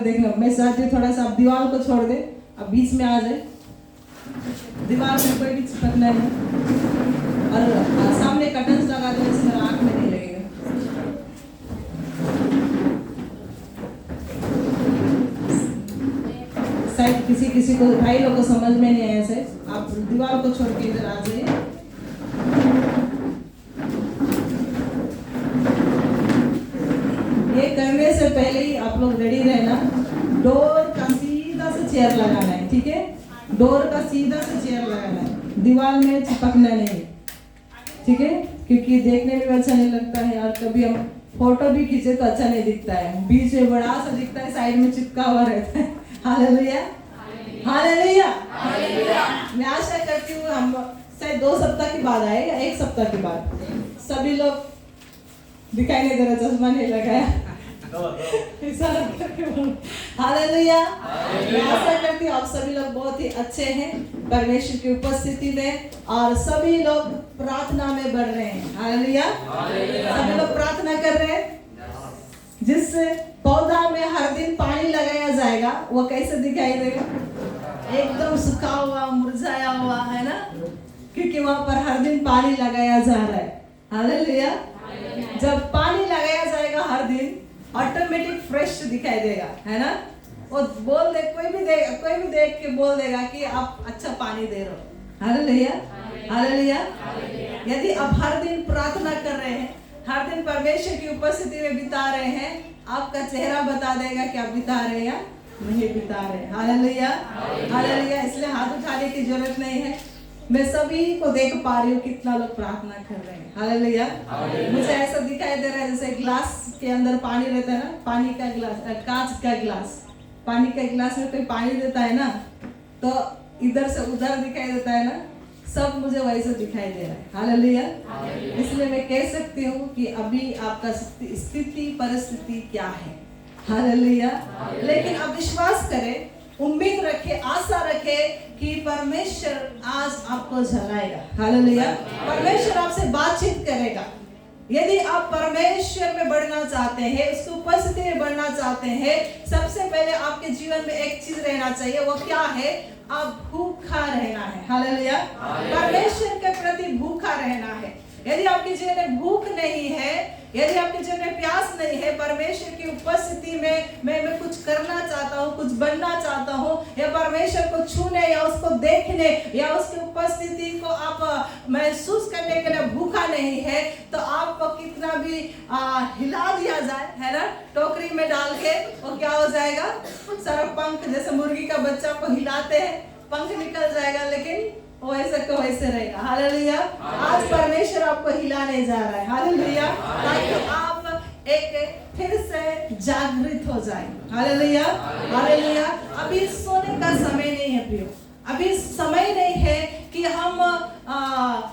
देखना, मैं चाहती हूँ थोड़ा सा आप दीवार को छोड़ दे, अब बीच में आ जाए, दीवार में कोई भी चिपकना नहीं, और सामने कर्टन्स लगा दो, इससे मेरा आँख में नहीं लगेगा। शायद किसी को भाई लोग को समझ में नहीं आया, शायद आप दीवार को छोड़ के इधर आ जाइए। ये करने से पहले ही आप लोग रेडी रहना, डोर का सीधा से चेयर लगाना है, ठीक है? डोर का सीधा से चेयर लगाना है, दीवार में चिपकना नहीं, ठीक है? क्योंकि देखने में अच्छा नहीं लगता है, और कभी हम फोटो भी खींचे तो अच्छा नहीं दिखता है, बीच में बड़ा सा दिखता है, साइड में चिपका हुआ रहता है। Hallelujah, hallelujah. मैं आशा करती हूँ हम शायद 2 सप्ताह के बाद आए या 1 सप्ताह के बाद, सभी लोग दिखाई नहीं दे रहा, चश्मा नहीं लगाया, हालेलुया। मैं आशा करती हूँ आप सभी लोग बहुत ही अच्छे हैं परमेश्वर की उपस्थिति में, और सभी लोग प्रार्थना में बढ़ रहे हैं। हालेलुया, सभी लोग प्रार्थना कर रहे हैं। जिससे पौधा में हर दिन पानी लगाया जाएगा, वो कैसे दिखाई देगा? एकदम सूखा हुआ, मुरझाया हुआ, है ना? क्योंकि वहां पर हर दिन पानी लगाया जा रहा है। हालेलुया। जब पानी लगाया जाएगा हर दिन, ऑटोमेटिक फ्रेश दिखाई देगा, है ना? वो कोई भी देख के बोल देगा कि आप अच्छा पानी दे रहे हो। Hallelujah, hallelujah. यदि आप हर दिन प्रार्थना कर रहे हैं, हर दिन परमेश्वर की उपस्थिति में बिता रहे हैं, आपका चेहरा बता देगा कि आप बिता रहे हैं या नहीं बिता रहे। Hallelujah, hallelujah. इसलिए हाथ उठाने की जरूरत नहीं है, मैं सभी को देख पा रही हूँ कितना लोग प्रार्थना कर रहे हैं। हालेलुया। मुझे ऐसा दिखाई दे रहा है जैसे ग्लास के अंदर पानी रहता है ना, पानी का गिलास, कांच का गिलास, पानी का गिलास में कोई पानी देता है ना, तो इधर से उधर दिखाई देता है ना, सब मुझे वैसे दिखाई दे रहा है। हालेलुया। इसलिए मैं कह सकती हूँ कि अभी आपका स्थिति परिस्थिति क्या है। हालेलुया। लेकिन आप विश्वास करें, उम्मीद रखे, आशा रखे कि परमेश्वर आज आपको जलाएगा। हालेलुया। परमेश्वर आपसे बातचीत करेगा। यदि आप परमेश्वर में बढ़ना चाहते हैं, उसकी उपस्थिति में बढ़ना चाहते हैं, सबसे पहले आपके जीवन में एक चीज रहना चाहिए, वो क्या है? आप भूखा रहना है। हालेलुया। परमेश्वर के प्रति भूखा रहना है। यदि आपके जीवन में भूख नहीं है, यदि आपके जीवन में प्यास नहीं है, परमेश्वर की उपस्थिति में मैं कुछ करना चाहता हूँ, कुछ बनना चाहता हूँ, या परमेश्वर को छूने या उसको देखने या उसकी उपस्थिति को आप महसूस करने के लिए भूखा नहीं है, तो आपको कितना भी हिला दिया जाए, है ना, टोकरी में डाल के, वो क्या हो जाएगा? सारा पंख, जैसे मुर्गी का बच्चा को हिलाते हैं, पंख निकल जाएगा, लेकिन वैसे को वैसे रहेगा। हालेलुया। आज परमेश्वर आपको हिलाने जा रहा है। हालेलुया। ताकि आप एक फिर से जागृत हो जाए। Hallelujah, hallelujah. अभी सोने का समय नहीं है प्रियो, अभी समय नहीं है कि हम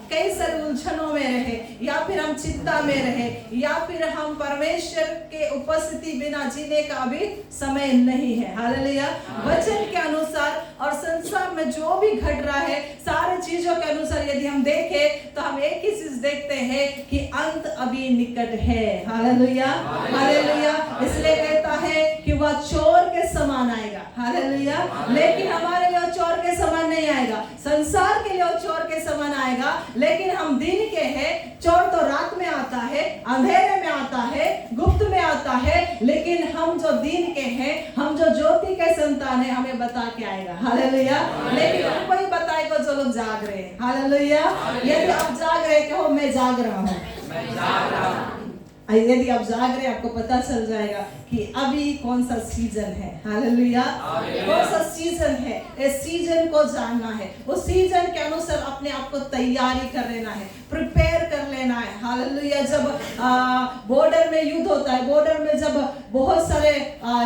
कई सारे उलझनों में रहे, या फिर हम चिंता में रहे, या फिर हम परमेश्वर के उपस्थिति बिना जीने का अभी समय नहीं है। हालेलुया। वचन के अनुसार और संसार में जो भी घट रहा है, सारे चीजों के अनुसार यदि हम देखें, तो हम एक ही चीज देखते हैं कि अंत अभी निकट है। Hallelujah, hallelujah. इसलिए कहता है कि वह चोर के समान आएगा। हालेलुया। लेकिन हमारे लिए चोर के समान नहीं आएगा, संसार के लिए चोर के समान आएगा, लेकिन हम दिन के हैं। चोर तो रात में आता है, अंधेरे में आता है, गुप्त में आता है, लेकिन हम जो दिन के हैं, हम जो ज्योति के संतान हैं, हमें बता के आएगा। हालेलुया। लेकिन हमको ही बताएगा जो लोग जाग रहे हैं। हालेलुया। यदि आप जाग रहे हो, मैं जाग रहा हूँ, यदि आप जाग रहे हैं, आपको पता चल जाएगा कि अभी कौन सा सीजन है। हालेलुया। कौन सा सीजन है, इस सीजन को जानना है, उस सीजन के अनुसार अपने आप को तैयारी कर लेना है, प्रिपेयर कर लेना है। हालेलुया। जब बॉर्डर में युद्ध होता है, बॉर्डर में जब बहुत सारे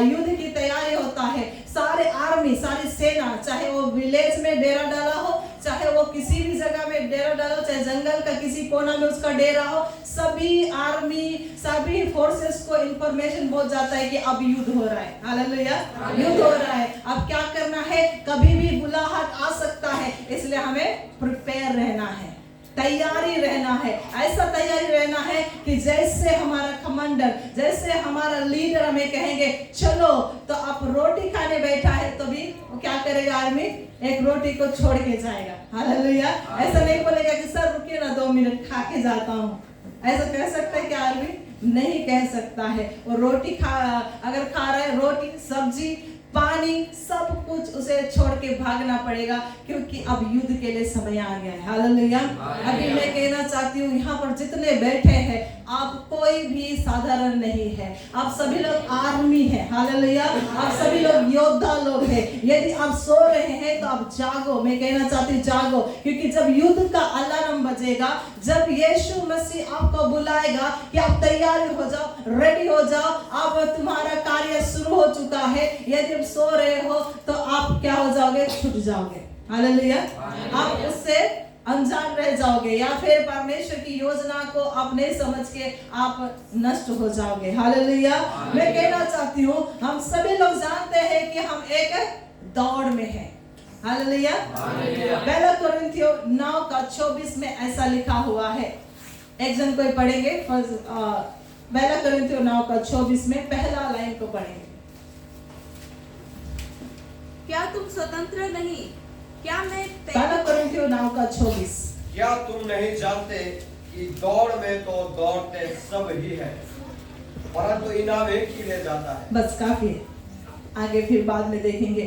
युद्ध की तैयारी होता है, सारे आर्मी, सारी सेना, चाहे वो विलेज में डेरा डाला हो, चाहे वो किसी भी जगह में डेरा डाला हो, चाहे जंगल का किसी कोना में उसका डेरा हो, सभी आर्मी, सभी फोर्सेस को इंफॉर्मेशन पहुंच जाता है कि अब युद्ध हो रहा है। हालेलुया। युद्ध हो रहा है, अब क्या करना है, कभी भी बुलाहट आ सकता है, इसलिए हमें प्रिपेयर रहना है। तैयारी रहना है। ऐसा तैयारी रहना है कि जैसे हमारा कमांडर, जैसे हमारा लीडर हमें कहेंगे चलो, तो आप रोटी खाने बैठा है तो भी वो क्या करेगा? आदमी एक रोटी को छोड़ के जाएगा। हालेलुया। ऐसा नहीं बोलेगा कि सर रुकिए ना 2 मिनट खा के जाता हूँ। ऐसा कह सकता है कि आदमी? नहीं कह सकता है। और रोटी अगर खा रहा है, रोटी, सब्जी, पानी, सब कुछ उसे छोड़ के भागना पड़ेगा, क्योंकि अब युद्ध के लिए समय आ गया है। हालेलुया। अभी मैं कहना चाहती हूँ, यहाँ पर जितने बैठे हैं, आप कोई भी साधारण नहीं है। आप सभी लोग आर्मी है। हालेलुया। आप सभी लोग योद्धा लोग हैं। यदि आप सो रहे हैं तो आप जागो। मैं कहना चाहती हूँ जागो, क्योंकि जब युद्ध का अलार्म बजेगा, जब यीशु मसीह आपको बुलाएगा कि आप तैयार हो जाओ, रेडी हो जाओ, अब तुम्हारा कार्य शुरू हो चुका है। यदि आप सो रहे हो तो आप क्या हो जाओगे? छूट जाओगे। हालेलुया। आप उससे अनजान रह जाओगे, या फिर परमेश्वर की योजना को आप नहीं समझ के आप नष्ट हो जाओगे। हालेलुया। मैं कहना चाहती हूँ, हम सभी लोग जानते हैं कि हम एक दौड़ में हैं। हालेलुया। पहला कोरिन्थियों 9:24 में ऐसा लिखा हुआ है। एक जन कोई पढ़ेंगे? पहला कोरिन्थियों 9:24 में पहला लाइन को पढ़ेंगे। क्या तुम स्वतंत्र नहीं? क्या मैं पहला कोरिन्थियों 9:24। क्या तुम नहीं जानते कि दौड़ में तो दौड़ते सब ही है, परंतु इनाम एक ही ले जाता है। बस काफी है, आगे फिर बाद में देखेंगे।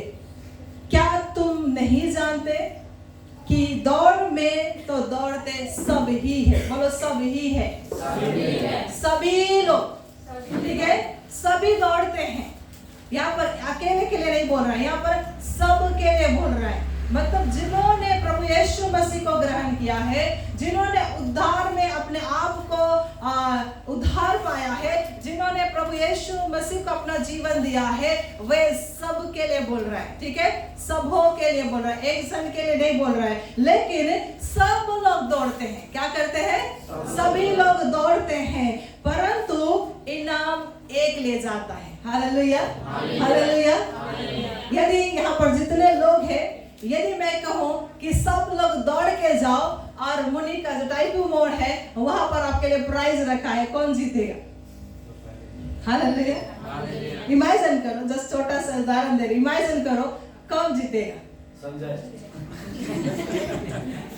क्या तुम नहीं जानते कि दौड़ में तो दौड़ते सब ही है? बोलो, सब ही है। सभी लोग, ठीक है, सभी दौड़ते हैं। यहाँ पर अकेले के लिए नहीं बोल रहा है, यहाँ पर सब के लिए बोल रहा है। मतलब जिन्होंने प्रभु यीशु मसीह को ग्रहण किया है, जिन्होंने उद्धार में अपने आप को उद्धार पाया है, जिन्होंने प्रभु यीशु मसीह को अपना जीवन दिया है, वे सब के लिए बोल रहा है। ठीक है, सबों के लिए बोल रहा है, एक जन के लिए नहीं बोल रहा है। लेकिन सब लोग दौड़ते हैं। क्या करते हैं? सभी लोग दौड़ते हैं, परंतु इनाम एक ले जाता है। हालेलुया। हालेलुया। यदि यहाँ पर जितने लोग हैं, यदि मैं कहूँ कि सब लोग दौड़ के जाओ, और मुनि का जो टाइपू मोड़ है वहां पर आपके लिए प्राइज रखा है, कौन जीतेगा? हालेलुया। इमेजिन करो, जस्ट छोटा सा उदाहरण दे रही, इमेजिन करो कौन जीतेगा?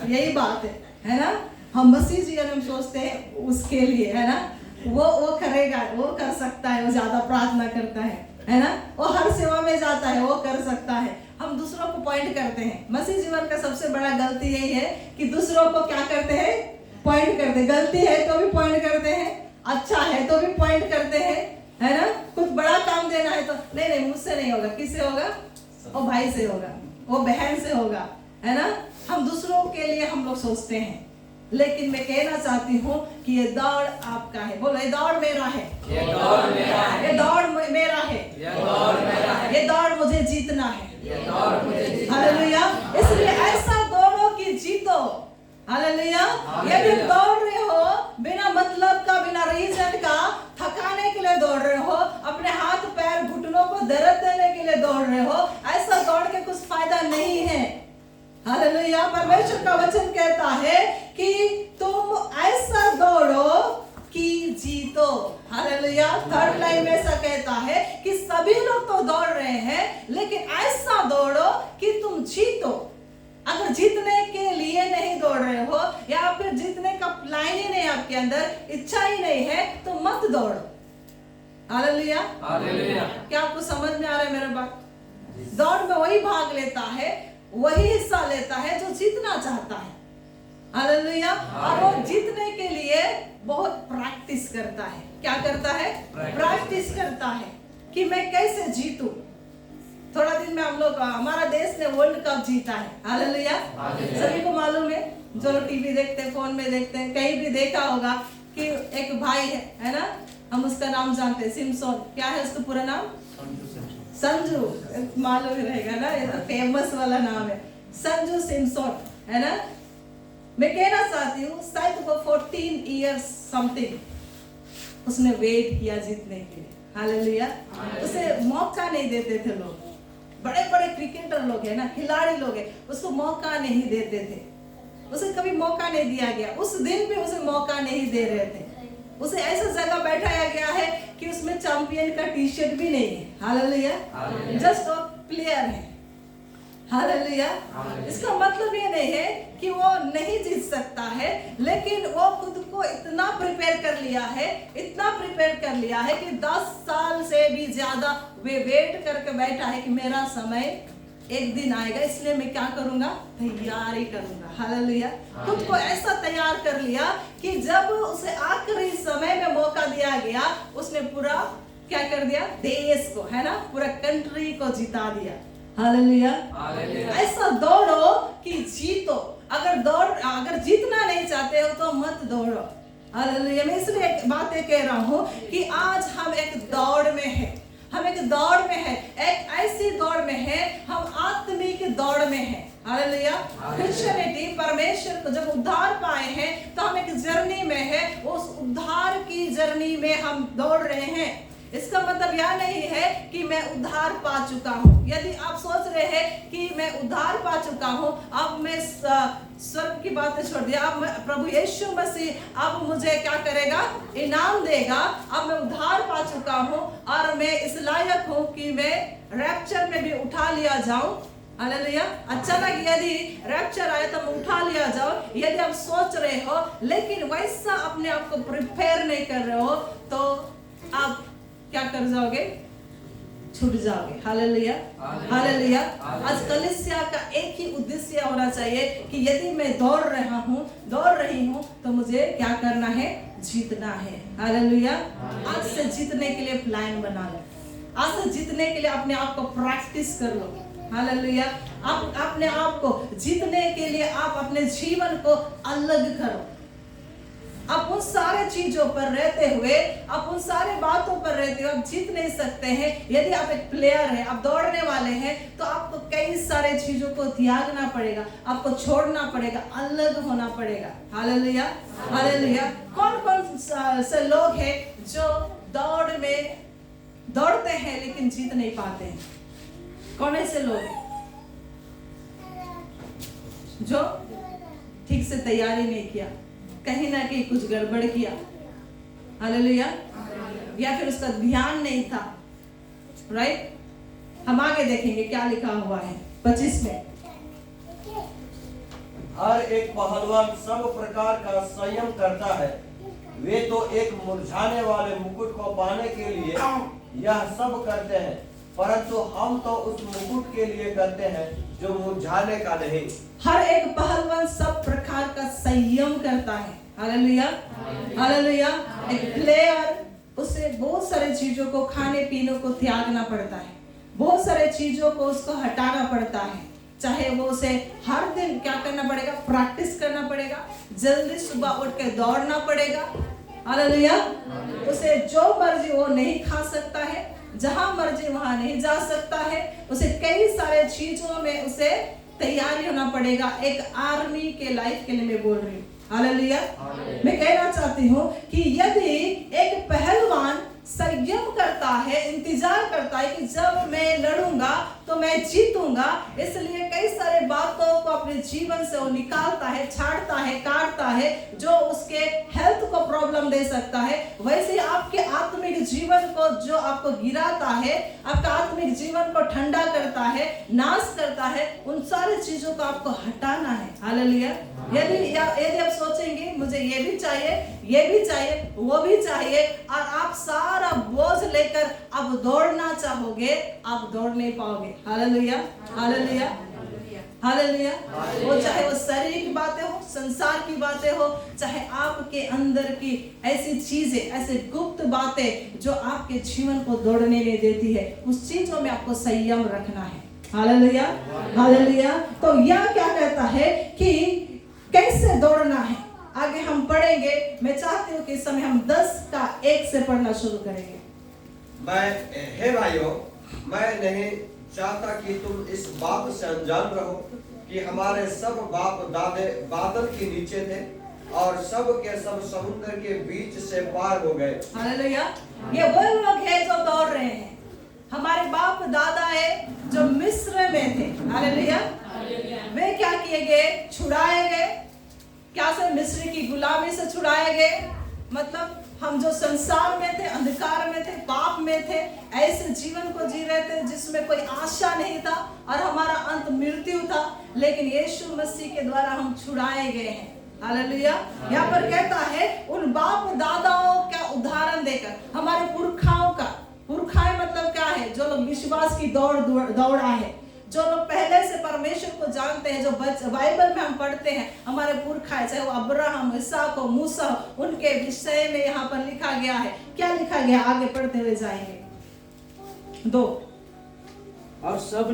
यही बात है ना? हम मसीह जी हम सोचते हैं उसके लिए, है ना, वो करेगा, वो कर सकता है, वो ज्यादा प्रार्थना करता है ना, वो हर सेवा में जाता है, वो कर सकता है। हम दूसरों को पॉइंट करते हैं। मसीह जीवन का सबसे बड़ा गलती यही है कि दूसरों को क्या करते हैं? पॉइंट करते हैं। गलती है तो भी पॉइंट करते हैं, अच्छा है तो भी पॉइंट करते हैं, है ना। कुछ बड़ा काम देना है तो नहीं मुझसे नहीं होगा, किससे होगा? वो भाई से होगा, वो बहन से होगा, है ना। हम दूसरों के लिए हम लोग सोचते हैं, लेकिन मैं कहना चाहती हूँ कि ये दौड़ आपका है। बोलो, ये दौड़ मेरा है, ये दौड़ मेरा है, ये दौड़ मेरा है, ये दौड़ मेरा है, ये दौड़ मुझे जीतना है, ये दौड़ मुझे जीतना है। हालेलुया। इसलिए ऐसा दौड़ो कि जीतो। हालेलुया। यदि दौड़ रहे हो बिना मतलब का, बिना रीजन का, थकाने के लिए दौड़ रहे हो, अपने हाथ पैर घुटनों को दर्द देने के लिए दौड़ रहे हो, ऐसा दौड़ के कुछ फायदा नहीं है। हालेलुया। परमेश्वर का वचन कहता है कि तुम ऐसा दौड़ो कि जीतो। हालेलुया। थर्ड लाइन में ऐसा कहता है कि सभी लोग तो दौड़ रहे हैं, लेकिन ऐसा दौड़ो कि तुम जीतो। अगर जीतने के लिए नहीं दौड़ रहे हो, या फिर जीतने का प्लान ही नहीं, आपके अंदर इच्छा ही नहीं है, तो मत दौड़ो। हालेलुया। हालेलुया। क्या आपको समझ में आ रहा है मेरा बात? दौड़ में वही भाग लेता है, वही हिस्सा लेता है जो जीतना चाहता है। हालेलुया। और वो जीतने के लिए बहुत प्रैक्टिस करता है। क्या करता है? प्रैक्टिस करता है कि मैं कैसे जीतूं। थोड़ा दिन में हम लोग, हमारा देश ने वर्ल्ड कप जीता है। हालेलुया। सभी को मालूम है, जो टीवी देखते हैं, फोन में देखते हैं, कहीं भी देखा होगा कि एक भाई है ना, हम उसका नाम जानते हैं, सिमसोन। क्या है उसका पूरा नाम? संजू। मालूम ही रहेगा ना, ये तो फेमस वाला नाम है, संजू सिमसोन, है ना। मैं कहना चाहती हूँ, शायद वो 14 इयर्स समथिंग उसने वेट किया जीतने के लिए। हालेलुया। उसे मौका नहीं देते थे लोग। बड़े बड़े क्रिकेटर लोग है ना, खिलाड़ी लोग है, उसको मौका नहीं देते थे। उसे कभी मौका नहीं दिया गया, उस दिन भी उसे मौका नहीं दे रहे थे। उसे ऐसा जगह बैठाया गया है कि उसमें चैंपियन का टी शर्ट भी नहीं है। हालेलुया। जस्ट अ प्लेयर है। हालेलुया। इसका मतलब ये नहीं है कि वो नहीं जीत सकता है, लेकिन वो खुद को इतना प्रिपेयर कर लिया है, इतना प्रिपेयर कर लिया है कि 10 साल से भी ज्यादा वे वेट करके बैठा है कि मेरा समय एक दिन आएगा, इसलिए मैं क्या करूंगा, तैयारी करूंगा। हालेलुया। खुद को ऐसा तैयार कर लिया कि जब उसे आखिरी समय में मौका दिया गया, उसने पूरा क्या कर दिया, देश को, है ना, पूरा कंट्री को जिता दिया। हालेलुया। ऐसा दौड़ो कि जीतो। अगर जीतना नहीं चाहते हो तो मत दौड़ो। हालेलुया। मैं इसलिए एक बात कह रहा हूँ कि आज हम एक दौड़ में है, हम एक दौड़ में है, एक ऐसी दौड़ में है, हम आत्मिक दौड़ में है। हालेलुया। क्रिश्चियनिटी, परमेश्वर को जब उद्धार पाए हैं तो हम एक जर्नी में है, उस उद्धार की जर्नी में हम दौड़ रहे हैं। इसका मतलब यह नहीं है कि मैं उद्धार पा चुका हूँ। यदि आप सोच रहे हैं कि मैं उद्धार पा चुका हूँ, अब मैं स्वर्ग की बातें छोड़ दिया, अब प्रभु यीशु मसीह अब मुझे क्या करेगा, इनाम देगा, अब मैं उद्धार पा चुका हूँ और मैं इस लायक हूँ कि मैं रैप्चर में भी उठा लिया जाऊं। हालेलुया। अचानक यदि रैप्चर आए तो मैं उठा लिया जाओ, यदि आप सोच रहे हो लेकिन वैसा अपने आप को प्रिपेयर नहीं कर रहे हो तो आप क्या कर जाओगे, छूट जाओगे। हालेलुया। हालेलुया। आज कलीसिया का एक ही उद्देश्य होना चाहिए कि यदि मैं दौड़ रही हूँ तो मुझे क्या करना है, जीतना है। हालेलुया। आज से जीतने के लिए प्लान बना लो, आज से जीतने के लिए अपने आप को प्रैक्टिस कर लो। हालेलुया। आप अपने आप को जीतने के लिए आप अपने जीवन को अलग करो। आप उन सारे चीजों पर रहते हुए, आप उन सारे बातों पर रहते हुए आप जीत नहीं सकते हैं। यदि आप एक प्लेयर हैं, आप दौड़ने वाले हैं, तो आपको कई सारे चीजों को त्यागना पड़ेगा, आपको छोड़ना पड़ेगा, अलग होना पड़ेगा। हालेलुया। हालेलुया। कौन कौन से लोग हैं जो दौड़ में दौड़ते हैं लेकिन जीत नहीं पाते हैं? कौन ऐसे लोग हैं जो ठीक से तैयारी नहीं किया, कहीं ना कहीं कुछ गड़बड़ किया, हालेलुया, या फिर उसका ध्यान नहीं था, राइट? हम आगे देखेंगे क्या लिखा हुआ है 25 में। हर एक पहलवान सब प्रकार का संयम करता है, वे तो एक मुरझाने वाले मुकुट को पाने के लिए यह सब करते हैं, परंतु हम तो उस मुकुट के लिए करते हैं जो मुरझाने का नहीं। हर एक पहलवान सब प्रकार का संयम करता है। हालेलुया। हालेलुया। एक प्लेयर, उसे बहुत सारे चीजों को, खाने पीने को त्यागना पड़ता है, बहुत सारे चीजों को उसको हटाना पड़ता है। चाहे वो उसे हर दिन क्या करना पड़ेगा, प्रैक्टिस करना पड़ेगा, जल्दी सुबह उठ के दौड़ना पड़ेगा। हालेलुया। उसे जो मर्जी वो नहीं खा सकता है, जहां मर्जी वहां नहीं जा सकता है, उसे कई सारे चीजों में उसे तैयारी होना पड़ेगा। एक आर्मी के लाइफ के लिए मैं बोल रही हूँ। हालेलुया। मैं कहना चाहती हूँ कि यदि एक पहलवान संयम करता है, इंतजार करता है कि जब मैं लड़ूंगा तो मैं जीतूंगा, इसलिए कई सारे बातों को अपने जीवन से वो निकालता है, छाड़ता है, काटता है, जो उसके हेल्थ को प्रॉब्लम दे सकता है। वैसे आपके आत्मिक जीवन को जो आपको गिराता है, आपका आत्मिक जीवन को ठंडा करता है, नाश करता है, उन सारी चीजों को आपको हटाना है। हालेलुया। यदि आप सोचेंगे मुझे ये भी चाहिए, ये भी चाहिए, वो भी चाहिए, और आप सारा बोझ लेकर अब दौड़ना चाहोगे, आप दौड़ नहीं पाओगे। हालेलुया। हालेलुया। हालेलुया। वो चाहे वो शरीर की बातें हो, संसार की बातें हो, चाहे आपके अंदर की ऐसी चीजें, ऐसे गुप्त बातें जो आपके जीवन को दौड़ने नहीं देती है, उस चीजों में आपको संयम रखना है। हालेलुया। हालेलुया। तो यह क्या कहता है कि कैसे दौड़ना है, आगे हम पढ़ेंगे। मैं चाहती हूँ कि इस समय हम 10 का 1 से पढ़ना शुरू करेंगे। हे भाइयों, मैं नहीं चाहता कि तुम इस बात से अनजान रहो कि हमारे सब बाप दादे बादल के नीचे थे और सब के सब समुद्र के बीच से पार हो गए। हालेलुया। ये वो लोग हैं जो दौड़ रहे हैं। हमारे बाप दादा है जो मिस्र में थे। हालेलुया। वे क्या किए गए, छुड़ाए गए, क्या से मिस्र की गुलामी से छुड़ाए गए। मतलब हम जो संसार में थे, अंधकार में थे, पाप में थे, ऐसे जीवन को जी रहे थे जिसमें कोई आशा नहीं था और हमारा अंत मृत्यु था, लेकिन यीशु मसीह के द्वारा हम छुड़ाए गए हैं। हालेलुया। यहाँ पर कहता है उन बाप दादाओं का उदाहरण देकर, हमारे पुरखाओं का, पुरखाएं मतलब क्या है, जो लोग विश्वास की दौड़ा है, जो लोग पहले से परमेश्वर को जानते हैं, जो बाइबल में हम पढ़ते हैं, हमारे पुरखा, चाहे वो अब्राहम, इसहाक, मूसा, उनके विषय में यहाँ पर लिखा गया है। क्या लिखा गया, आगे पढ़ते हुए जाएंगे। 2 और सब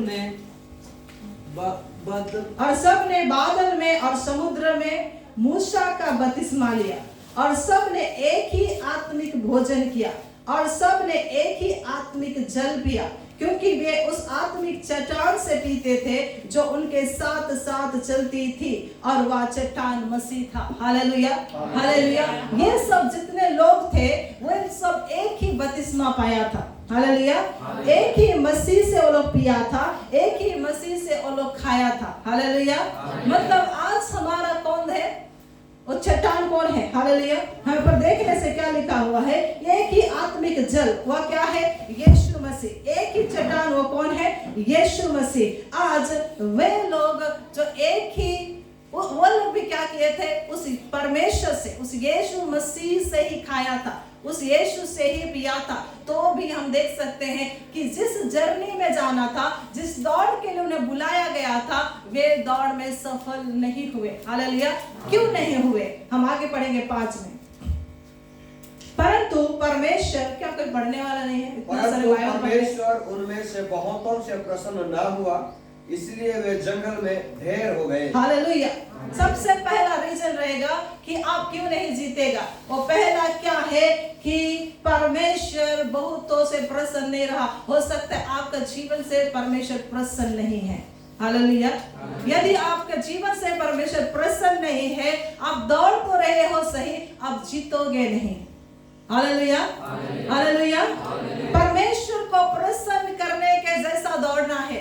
ने बादल में और समुद्र में मूसा का बपतिस्मा लिया, और सब ने एक ही आत्मिक भोजन किया, और सब ने एक ही आत्मिक जल पिया, क्योंकि वे उस आत्मिक चट्टान से पीते थे जो उनके साथ साथ चलती थी, और वह चट्टान मसीह था। Hallelujah, hallelujah. ये सब जितने लोग थे वो सब एक ही बपतिस्मा पाया था। हालेलुया। एक ही मसीह से वो लोग पिया था, एक ही मसीह से वो लोग खाया था। हालेलुया। मतलब आज हमारा कौन है, वो चट्टान कौन है। हालेलुया। यहाँ पर देखने से क्या लिखा हुआ है, एक ही आत्मिक जल, वह क्या है, यीशु मसीह। एक ही चट्टान, वो कौन है, यीशु मसीह। आज वे लोग जो एक ही, वो लोग भी क्या किए थे, उस परमेश्वर से, उस यीशु मसीह से ही खाया था, उस यीशु से ही पिया था। तो भी हम देख सकते हैं कि जिस जर्नी में जाना था, जिस दौड़ के लिए उन्हें बुलाया गया था, वे दौड़ में सफल नहीं हुए। हालेलुया। क्यों नहीं हुए, हम आगे पढ़ेंगे 5 में। परंतु परमेश्वर, क्या कोई पढ़ने वाला नहीं है, परंतु परमेश्वर उनमें से बहुतों से प्रसन्न न हुआ, इसलिए वे जंगल में ढेर हो गए। हालेलुया। सबसे पहला रीजन रहेगा कि आप क्यों नहीं जीतेगा, वो पहला क्या है कि परमेश्वर बहुतों से प्रसन्न नहीं रहा। हो सकता है आपका जीवन से परमेश्वर प्रसन्न नहीं है। हालेलुया। यदि आपका जीवन से परमेश्वर प्रसन्न नहीं है, आप दौड़ तो रहे हो सही, आप जीतोगे नहीं। Hallelujah, hallelujah. परमेश्वर को प्रसन्न करने के जैसा दौड़ना है,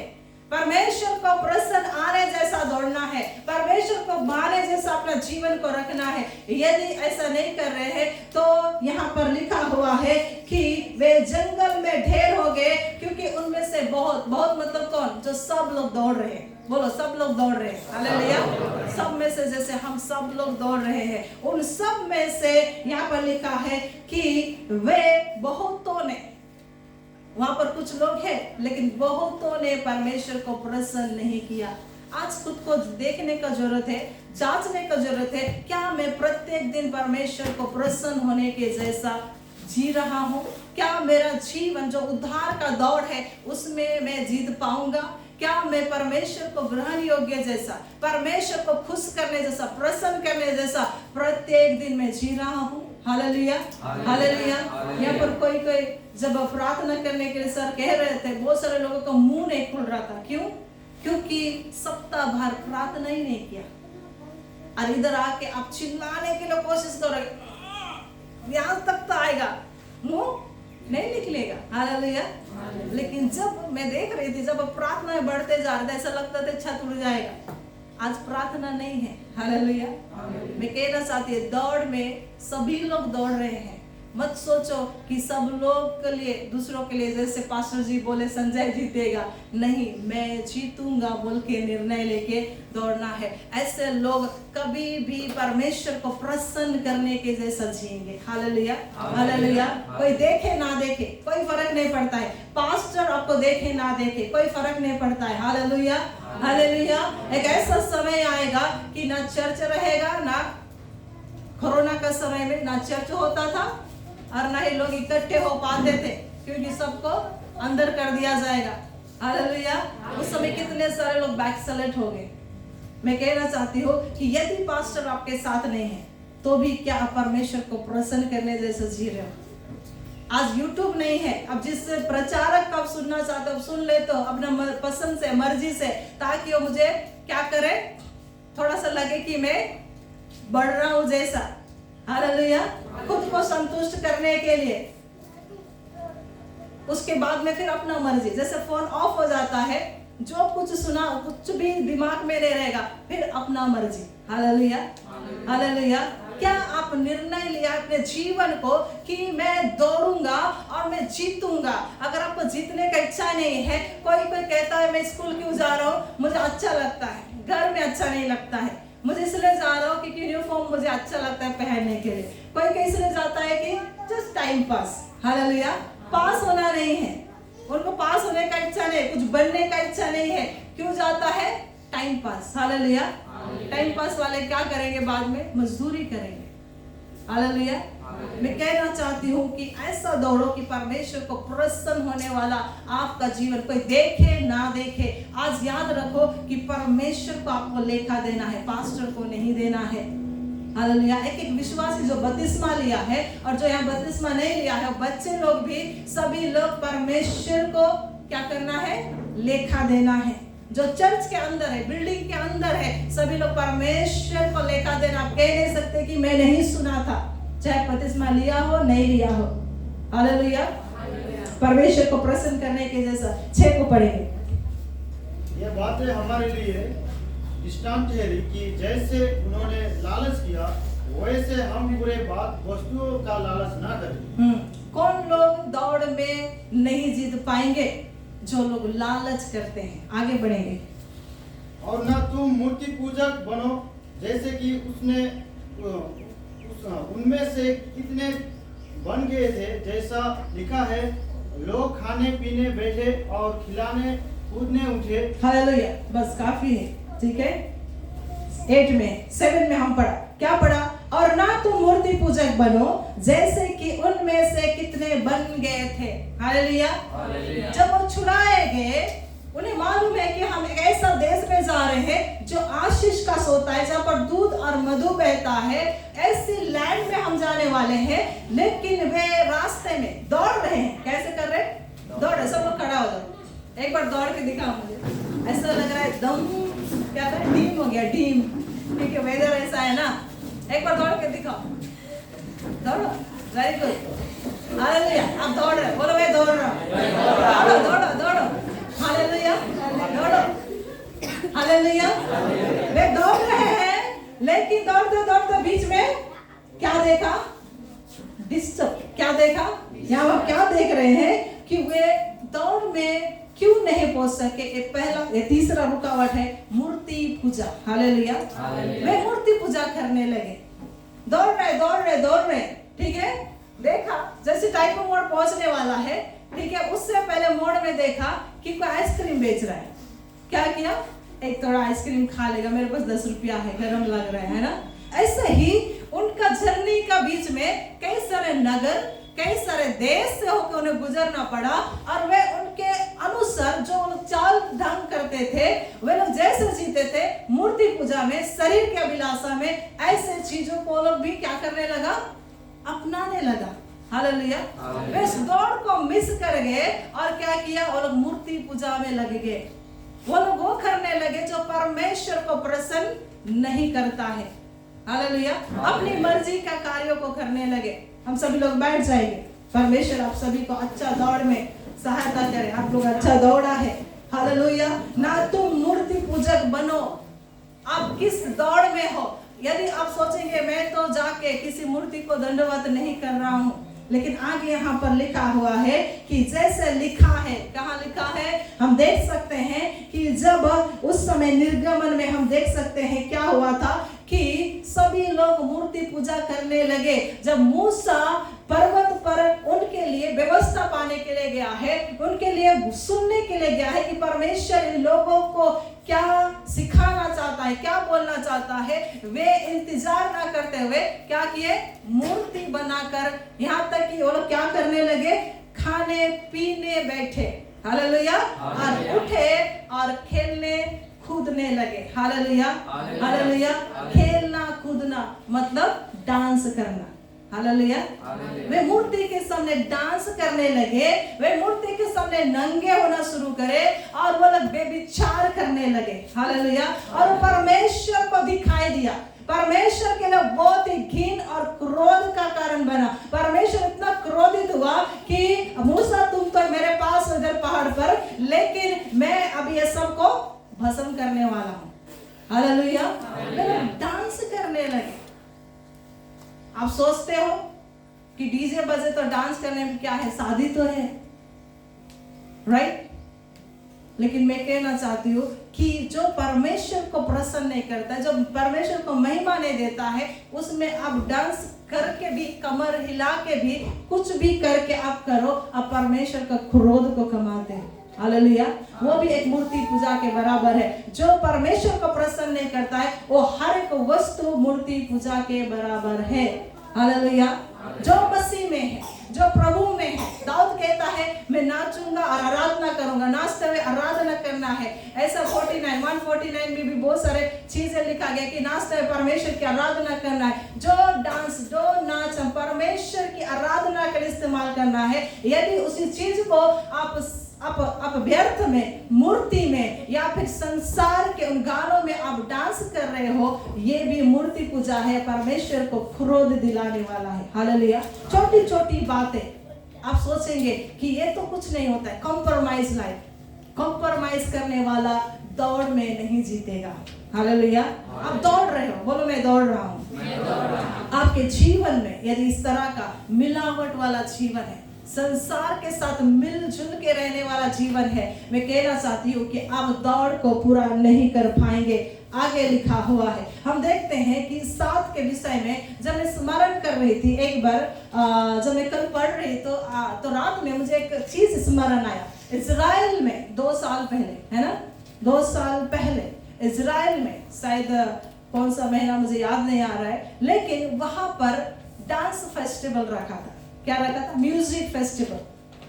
परमेश्वर को प्रसन्न आने जैसा दौड़ना है, परमेश्वर को माने जैसा अपना जीवन को रखना है। यदि ऐसा नहीं कर रहे हैं तो यहाँ पर लिखा हुआ है कि वे जंगल में ढेर हो गए, क्योंकि उनमें से बहुत मतलब कौन, जो सब लोग दौड़ रहे हैं। बोलो, सब लोग दौड़ रहे हैं। हालेलुया। सब में से, जैसे हम सब लोग दौड़ रहे हैं, उन सब में से यहाँ पर लिखा है कि वे बहुतों ने, वहां पर कुछ लोग हैं लेकिन बहुतों ने परमेश्वर को प्रसन्न नहीं किया। आज खुद को देखने का जरूरत है, जांचने का जरूरत है, क्या मैं प्रत्येक दिन परमेश्वर को प्रसन्न होने के जैसा जी रहा हूँ? क्या मेरा जीवन जो उद्धार का दौड़ है उसमें मैं जीत पाऊंगा? क्या मैं परमेश्वर को ग्रहण योग्य जैसा, परमेश्वर को खुश करने जैसा, प्रसन्न करने जैसा प्रत्येक दिन मैं जी रहा हूँ? Hallelujah, hallelujah. यहाँ पर कोई जब प्रार्थना करने के लिए सर कह रहे थे, बहुत सारे लोगों का मुंह नहीं खुल रहा था। क्यों? क्योंकि सप्ताह भर प्रार्थना ही नहीं किया, और इधर आके आप चिल्लाने के लिए कोशिश करोगे, यहाँ तक तो आएगा, मुंह नहीं निकलेगा। हालेलुया। लेकिन जब मैं देख रही थी, जब प्रार्थना में बढ़ते जा रहे थे, ऐसा लगता था छत उड़ जाएगा। आज प्रार्थना नहीं है। हालेलुया। मैं कहना चाहती हूँ, दौड़ में सभी लोग दौड़ रहे हैं। मत सोचो कि सब लोग के लिए, दूसरों के लिए, जैसे पास्टर जी बोले संजय जीतेगा, नहीं, मैं जीतूंगा बोल के निर्णय लेके दौड़ना है। ऐसे लोग कभी भी परमेश्वर को प्रसन्न करने के जैसा जिएंगे। Hallelujah, hallelujah. कोई देखे ना देखे कोई फर्क नहीं पड़ता है, पास्टर आपको देखे ना देखे कोई फर्क नहीं पड़ता है। Hallelujah, hallelujah. एक ऐसा समय आएगा कि ना चर्च रहेगा, ना कोरोना का समय में ना चर्च होता था और ना ही लोग इकट्ठे हो पाते थे, क्योंकि सबको अंदर कर दिया जाएगा। हालेलुया। उस समय कितने सारे लोग बैकस्लाइड हो गए। मैं कहना चाहती हूँ कि यदि पास्टर आपके साथ नहीं है तो भी क्या आप परमेश्वर को प्रसन्न करने जैसे जी रहे हो? आज YouTube नहीं है, अब जिस प्रचारक का आप सुनना चाहते हो सुन ले, तो अपना पसंद से, मर्जी से, ताकि वो मुझे क्या करे, थोड़ा सा लगे कि मैं बढ़ रहा हूं जैसा। हालेलुया। खुद को संतुष्ट करने के लिए, उसके बाद में फिर अपना मर्जी, जैसे फोन ऑफ हो जाता है, जो कुछ सुना कुछ भी दिमाग में नहीं रहेगा, फिर अपना मर्जी। Hallelujah, hallelujah. क्या आप निर्णय लिया अपने जीवन को कि मैं दौड़ूंगा और मैं जीतूंगा? अगर आपको जीतने का इच्छा नहीं है, कोई कहता है मैं स्कूल क्यों जा रहा हूँ, मुझे अच्छा लगता है, घर में अच्छा नहीं लगता है, मुझे इसलिए जा रहा हूँ क्योंकि यूनिफॉर्म मुझे अच्छा लगता है पहनने के लिए। कोई इसलिए जाता है कि जस्ट टाइम पास। हालेलुया। पास होना नहीं है, उनको पास होने का इच्छा नहीं, कुछ बनने का इच्छा नहीं है। क्यों जाता है? Time pass. Hallelujah. Time pass वाले क्या करेंगे? बाद में मजदूरी करेंगे। हालेलुया। मैं कहना चाहती हूँ कि ऐसा दौड़ो कि परमेश्वर को प्रसन्न होने वाला आपका जीवन, कोई देखे ना देखे, आज याद रखो कि परमेश्वर को आपको लेखा देना है, पास्टर को नहीं देना है। हालेलुया। एक विश्वासी जो बपतिस्मा लिया है और जो यहाँ बपतिस्मा नहीं लिया है, बच्चे लोग भी, सभी लोग परमेश्वर को क्या करना है? लेखा देना है। जो चर्च के अंदर है, बिल्डिंग के अंदर है, सभी लोग परमेश्वर को लेखा देना। आप कह नहीं सकते कि मैं नहीं सुना था, चाहे बपतिस्मा लिया हो नहीं लिया हो। हालेलुया। परमेश्वर को प्रसन्न करने के जैसा 6 को पढ़ेंगे। ये बातें हमारे लिए दृष्टांत है कि जैसे उन्होंने लालच किया, वैसे हम बुरे बात वस्तुओं का लालच ना करें। कौन लोग दौड़ में नहीं जीत पाएंगे? जो लोग लालच करते हैं। आगे बढ़ेंगे। और ना तुम मूर्ति पूजक बनो, जैसे कि उनमें से कितने बन गए थे, जैसा लिखा है, लोग खाने पीने बैठे और खिलाने कूदने उठे। हालेलुया। बस काफी है, ठीक है। 7 में हम पढ़ा, क्या पढ़ा? और ना तुम मूर्ति पूजक बनो, जैसे कि उनमें से कितने बन गए थे। हालेलुया। जब वो छुड़ाए गए, उन्हें मालूम है कि हम एक ऐसा देश में जा रहे हैं जो आशीष का सोता है, जहाँ पर दूध और मधु बहता है। ऐसी लैंड में हम जाने वाले हैं, लेकिन वे रास्ते में दौड़ रहे हैं। कैसे कर रहे? दौड़ रहे। सब लोग खड़ा हो जाओ, एक बार दौड़ के दिखाओ मुझे। ऐसा लग रहा है दम क्या है, डीम हो गया, डीम, क्योंकि वेदर ऐसा है ना। एक बार दौड़ के दिखाओ, दौड़ो। Very good. हालेलुया। आप दौड़ रहे, बोलो मैं दौड़ रहा हूँ। दौड़ो दौड़ो दौड़ो। हालेलुया। दौड़ो। हालेलुया। वे दौड़ रहे हैं, लेकिन दौड़ते दौड़ते बीच में क्या देखा? डिस्टर्ब। क्या देखा? यहाँ आप क्या देख रहे हैं कि वे दौड़ में क्यों नहीं पहुंच सके? ये तीसरा रुकावट है मूर्ति पूजा। हालेलुया। वे मूर्ति पूजा करने लगे, दौड़ रहे, ठीक है। देखा जैसे टाइपो मोड़ पहुंचने वाला है, ठीक है, उससे पहले मोड़ में देखा कि कोई आइसक्रीम बेच रहा है। क्या किया? एक थोड़ा आइसक्रीम खा लेगा, मेरे पास 10 रुपया है, गर्म लग रहा है ना। ऐसे ही उनका जर्नी का बीच में कई सारे नगर, कई सारे देश से होकर उन्हें गुजरना पड़ा, और वे उनके अनुसार जो लोग चाल ढंग करते थे, वे लोग जैसे जीते थे मूर्ति पूजा में, शरीर के अभिलाषा में, ऐसे चीजों को लोग भी क्या करने लगा? अपनाने लगा। हालेलुया। वे इस दौड़ को मिस कर गए और क्या किया? वो लोग मूर्ति पूजा में लग गए। वो लोग वो करने लगे जो परमेश्वर को प्रसन्न नहीं करता है। हालेलुया। अपनी मर्जी का कार्यों को करने लगे। हम सभी लोग बैठ जाएंगे। परमेश्वर आप सभी को अच्छा दौड़ में सहायता करे। आप लोग अच्छा दौड़ा है। हालेलुया। ना तुम मूर्ति पूजक बनो। आप किस दौड़ में हो? यदि आप सोचेंगे मैं तो जाके किसी मूर्ति को दंडवत नहीं कर रहा हूँ, लेकिन आगे यहाँ पर लिखा हुआ है कि जैसे लिखा है, कहाँ लिखा है? हम देख सकते हैं कि जब उस समय निर्गमन में हम देख सकते हैं क्या हुआ था कि सभी लोग मूर्ति पूजा करने लगे। जब मूसा पर्वत पर उनके लिए व्यवस्था पाने के लिए गया है, उनके लिए सुनने के लिए गया है कि परमेश्वर इन लोगों को क्या सिखाना चाहता है, क्या बोलना चाहता है, वे इंतजार ना करते हुए क्या किए? मूर्ति बनाकर, यहाँ तक कि वो लोग क्या करने लगे? खाने पीने बैठे। हालेलुया। और उठे और खेलने कूदने लगे। हालेलुया। हालेलुया। खेलना कूदना मतलब डांस करना। हालेलुया। वे मूर्ति के सामने डांस करने लगे, वे मूर्ति के सामने नंगे होना शुरू करे और वो लोग बेविचार करने लगे। हालेलुया। और परमेश्वर को दिखाई दिया। परमेश्वर के लिए बहुत ही घिन और क्रोध का कारण बना। परमेश्वर इतना क्रोधित हुआ कि मूसा तुम तो मेरे पास उधर पहाड़ पर, लेकिन मैं अब ये सबको भस्म करने वाला हूँ। हालेलुया। वे लोग डांस करने लगे। आप सोचते हो कि डीजे बजे तो डांस करने में क्या है, शादी तो है, राइट? लेकिन मैं कहना चाहती हूँ कि जो परमेश्वर को प्रसन्न नहीं करता है, जो परमेश्वर को महिमा नहीं देता है, उसमें आप डांस करके भी, कमर हिला के भी, कुछ भी करके आप करो, आप परमेश्वर का क्रोध को कमाते हैं। हालेलुया। वो भी एक मूर्ति पूजा के बराबर है। जो परमेश्वर को प्रसन्न नहीं करता है, वो हर एक वस्तु मूर्ति पूजा के बराबर है। हालेलुया। जो मसीह में है, जो प्रभु में है, दाऊद कहता है मैं नाचूंगा और आराधना करूंगा। नाचते हुए आराधना करना है। ऐसा 149 में भी बहुत सारे चीजें लिखा गया कि नाचते हुए परमेश्वर की आराधना करना है। जो डांस, जो नाच हम परमेश्वर की आराधना के लिए इस्तेमाल करना है। यदि उसी चीज को आप व्यर्थ में, मूर्ति में या फिर संसार के उन गानों में आप डांस कर रहे हो, ये भी मूर्ति पूजा है, परमेश्वर को क्रोध दिलाने वाला है। हालेलुया। छोटी छोटी बातें आप सोचेंगे कि ये तो कुछ नहीं होता है। कॉम्प्रोमाइज लाइफ, कॉम्प्रोमाइज करने वाला दौड़ में नहीं जीतेगा। हालेलुया। आप दौड़ रहे हो, बोलो मैं दौड़ रहा हूँ। आपके जीवन में यदि इस तरह का मिलावट वाला जीवन है, संसार के साथ मिलजुल के रहने वाला जीवन है, मैं कहना चाहती हूँ कि आप दौड़ को पूरा नहीं कर पाएंगे। आगे लिखा हुआ है, हम देखते हैं कि 7 के विषय में जब मैं स्मरण कर रही थी, एक बार जब मैं कल पढ़ रही तो रात में मुझे एक चीज स्मरण आया। इजराइल में 2 साल पहले, है ना, 2 साल पहले इजराइल में, शायद कौन सा महीना मुझे याद नहीं आ रहा है, लेकिन वहां पर डांस फेस्टिवल रखा था। क्या रखा था? Music festival,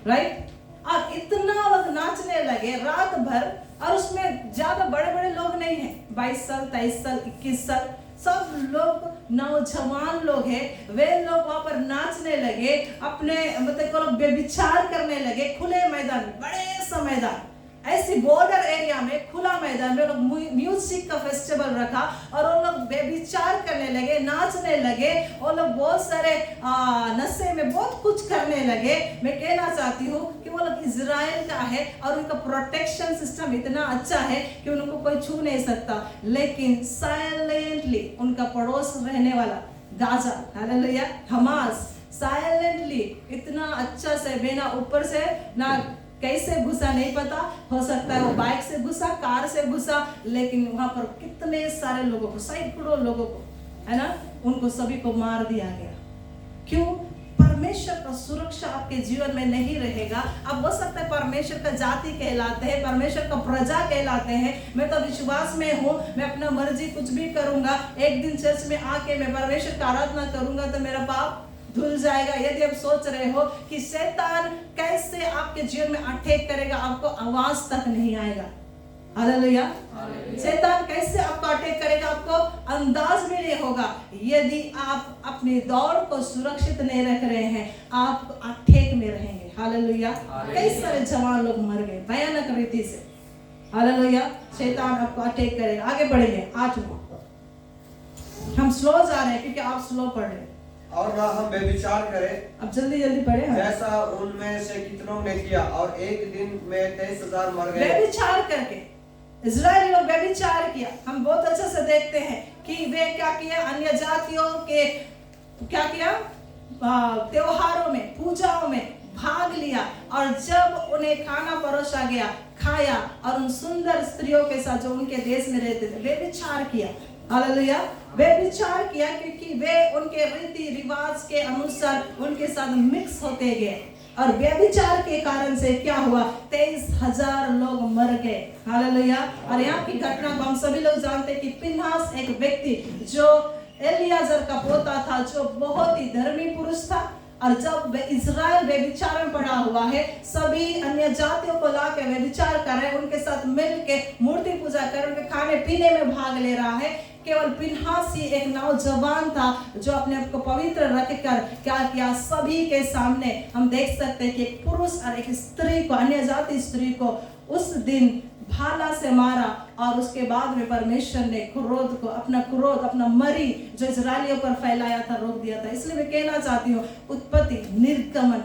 right? और इतना लोग नाचने लगे रात भर, और उसमें ज्यादा बड़े बड़े लोग नहीं हैं, 22 साल, 23 साल, 21 साल, सब लोग नौजवान लोग हैं। वे लोग वहां पर नाचने लगे, अपने मतलब व्यभिचार करने लगे खुले मैदान में, बड़े सा मैदान, ऐसी बॉर्डर एरिया में, खुला मैदान में लोग म्यूजिक का फेस्टिवल रखा और वो लोग व्यभिचार करने लगे, नाचने लगे, वो लोग बहुत सारे नशे में बहुत कुछ करने लगे। मैं कहना चाहती हूँ कि वो लोग इजराइल का है और उनका प्रोटेक्शन सिस्टम इतना अच्छा है कि उनको कोई छू नहीं सकता, लेकिन साइलेंटली उनका पड़ोस रहने वाला गाजा, हालेलुया, हमास, साइलेंटली इतना अच्छा से, बिना ऊपर से ना कैसे घुसा नहीं पता, हो सकता है वो बाइक से घुसा, कार से घुसा, लेकिन वहां पर कितने सारे लोगों को, सैकड़ों लोगों को, है ना, उनको सभी को मार दिया गया। क्यों? परमेश्वर का सुरक्षा आपके जीवन में नहीं रहेगा। अब हो सकता है परमेश्वर का जाति कहलाते हैं, परमेश्वर का प्रजा कहलाते हैं, मैं तो विश्वास में हूँ, मैं अपना मर्जी कुछ भी करूंगा, एक दिन चर्च में आके मैं परमेश्वर का आराधना करूंगा तो मेरा पाप धुल जाएगा। यदि आप सोच रहे हो कि शैतान कैसे आपके जीवन में अटैक करेगा, आपको आवाज तक नहीं आएगा। हालेलुया। शैतान कैसे आपको अटैक करेगा, आपको अंदाज भी नहीं होगा। यदि आप अपनी दौड़ को सुरक्षित नहीं रख रहे हैं, आप अटैक में रहेंगे। हालेलुया। कई सारे जवान लोग मर गए भयानक रीति से। हालेलुया। शैतान आपको अटैक करेगा। आगे बढ़ेंगे 8 में, हम स्लो जा रहे हैं क्योंकि आप स्लो पढ़ रहे हैं। और ना हम व्यभिचार करें, अब जल्दी जल्दी पढ़े, जैसा उनमें से कितनों ने किया, और एक दिन में 23,000 मर गए। व्यभिचार करके इजराइली लोग व्यभिचार किया। हम बहुत अच्छे से देखते हैं कि वे क्या किया, अन्य जातियों के क्या किया, त्योहारों में, पूजाओं में भाग लिया, और जब उन्हें खाना परोसा गया, खाया, और उन सुंदर स्त्रियों के साथ जो उनके देश में रहते थे व्यभिचार किया। हालेलुया। व्यभिचार किया क्योंकि वे उनके रीति रिवाज के अनुसार उनके साथ मिक्स होते गए, और व्यभिचार के कारण से क्या हुआ, 23,000 लोग मर गए। हालेलुया। और यहाँ की घटना को हम सभी लोग जानते हैं कि फिनहास एक व्यक्ति जो एलियाजर का पोता था, जो बहुत ही धर्मी पुरुष था, और जब इजराइल व्यभिचार में पड़ा हुआ है, सभी अन्य जातियों को लाके व्यभिचार कर रहे हैं, उनके साथ मिलके मूर्ति पूजा कर, उनके खाने पीने में भाग ले रहा है। केवल फिनहास ही एक नौजवान था जो अपने आप को पवित्र रखकर क्या किया, सभी के सामने हम देख सकते हैं कि एक पुरुष और एक स्त्री को, अन्य जाति स्त्री को उस दिन भाला से मारा, और उसके बाद में परमेश्वर ने क्रोध को, अपना मरी जो इजरायलियों पर फैलाया था, रोक दिया था। इसलिए मैं कहना चाहती हूँ, उत्पत्ति, निर्गमन,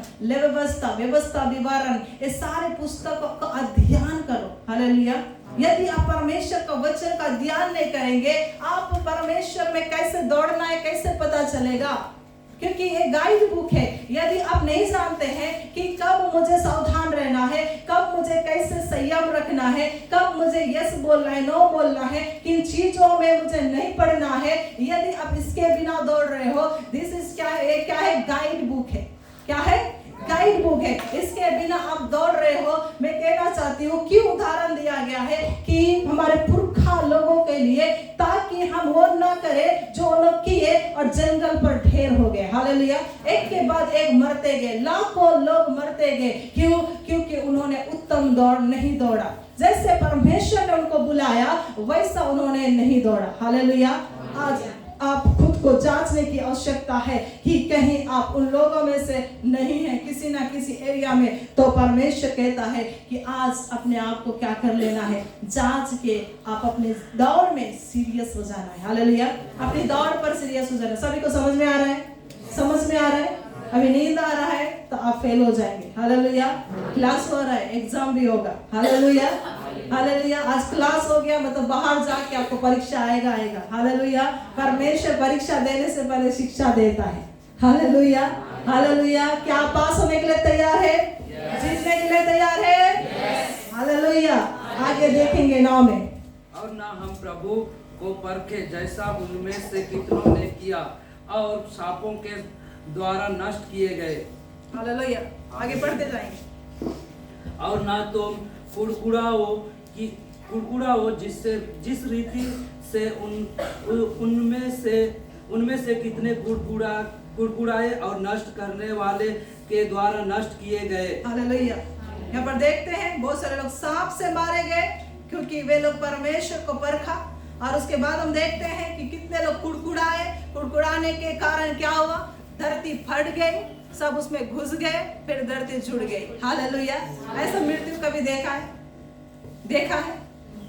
व्यवस्था, विवरण, ये सारे पुस्तकों का अध्ययन करो। हालेलुया। यदि आप परमेश्वर का वचन का ध्यान नहीं करेंगे, आप परमेश्वर में कैसे दौड़ना है कैसे पता चलेगा? क्योंकि ये गाइड बुक है। यदि आप नहीं जानते हैं कि कब मुझे सावधान रहना है, कब मुझे कैसे संयम रखना है, कब मुझे यस बोलना है, नो बोलना है, किन चीजों में मुझे नहीं पढ़ना है, यदि आप इसके बिना दौड़ रहे हो, दिस इज क्या है? गाइड बुक है। क्या है? गाइड बुक है। इसके बिना आप दौड़ रहे हो। मैं कहना चाहती हूँ क्यों उदाहरण दिया गया है कि हमारे पुरखा लोगों के लिए, ताकि हम वो ना करें जो लोग किए और जंगल पर ढेर हो गए। हालेलुया। एक के बाद एक मरते गए, लाखों लोग मरते गए। क्यों? क्योंकि उन्होंने उत्तम दौड़ नहीं दौड़ा। जैसे परमेश्वर ने उनको बुलाया वैसा उन्होंने नहीं दौड़ा। हालेलुया। आज आप खुद को जांचने की आवश्यकता है कि कहीं आप उन लोगों में से नहीं है किसी ना किसी एरिया में। तो परमेश्वर कहता है कि आज अपने आप को क्या कर लेना है, जांच के आप अपने दौड़ में सीरियस हो जाना है। हालेलुया। अपनी दौड़ पर सीरियस हो जाना। सभी को समझ में आ रहा है? समझ में आ रहा है? अभी नींद आ रहा है तो आप फेल हो जाएंगे। हालेलुया। क्लास हो रहा है, एग्जाम भी होगा। हालेलुया। हालेलुया। आज क्लास हो गया मतलब बाहर जाके आपको परीक्षा आएगा। हालेलुया। परमेश्वर परीक्षा देने से पहले शिक्षा देता है। हालेलुया। हालेलुया। क्या आप पास होने के लिए तैयार है? जीतने के लिए तैयार है? हालेलुया। आगे देखेंगे 9 में। और ना हम प्रभु को परखे जैसा उनमें से कितनों ने किया और सांपों के द्वारा नष्ट किए गए। हालेलुया। आगे बढ़ते जाएंगे। और ना तुम कुड़कुड़ाओ जिस रीति से उनमें से कितने कुड़कुड़ाए और नष्ट करने वाले के द्वारा नष्ट किए गए। हालेलुया। यहाँ पर देखते हैं बहुत सारे लोग सांप से मारे गए क्योंकि वे लोग परमेश्वर को परखा। और उसके बाद हम देखते हैं कि कितने लोग कुड़कुड़ाए। कुड़कुड़ाने के कारण क्या हुआ? धरती फट गई, सब उसमें घुस गए, फिर धरती जुड़ गई। हालेलुया। ऐसा मृत्यु कभी देखा है? देखा है?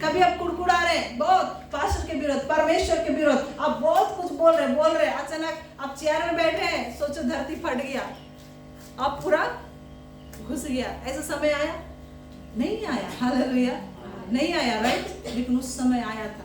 कभी आप कुड़कुड़ा रहे बहुत पास्टर के विरोध, परमेश्वर के विरोध, आप बहुत कुछ बोल रहे, अचानक आप चेयर में बैठे हैं, सोचो धरती फट गया, अब पूरा घुस गया। ऐसा समय आया? नहीं आया। हालेलुया। नहीं आया, राइट? लेकिन उस समय आया था।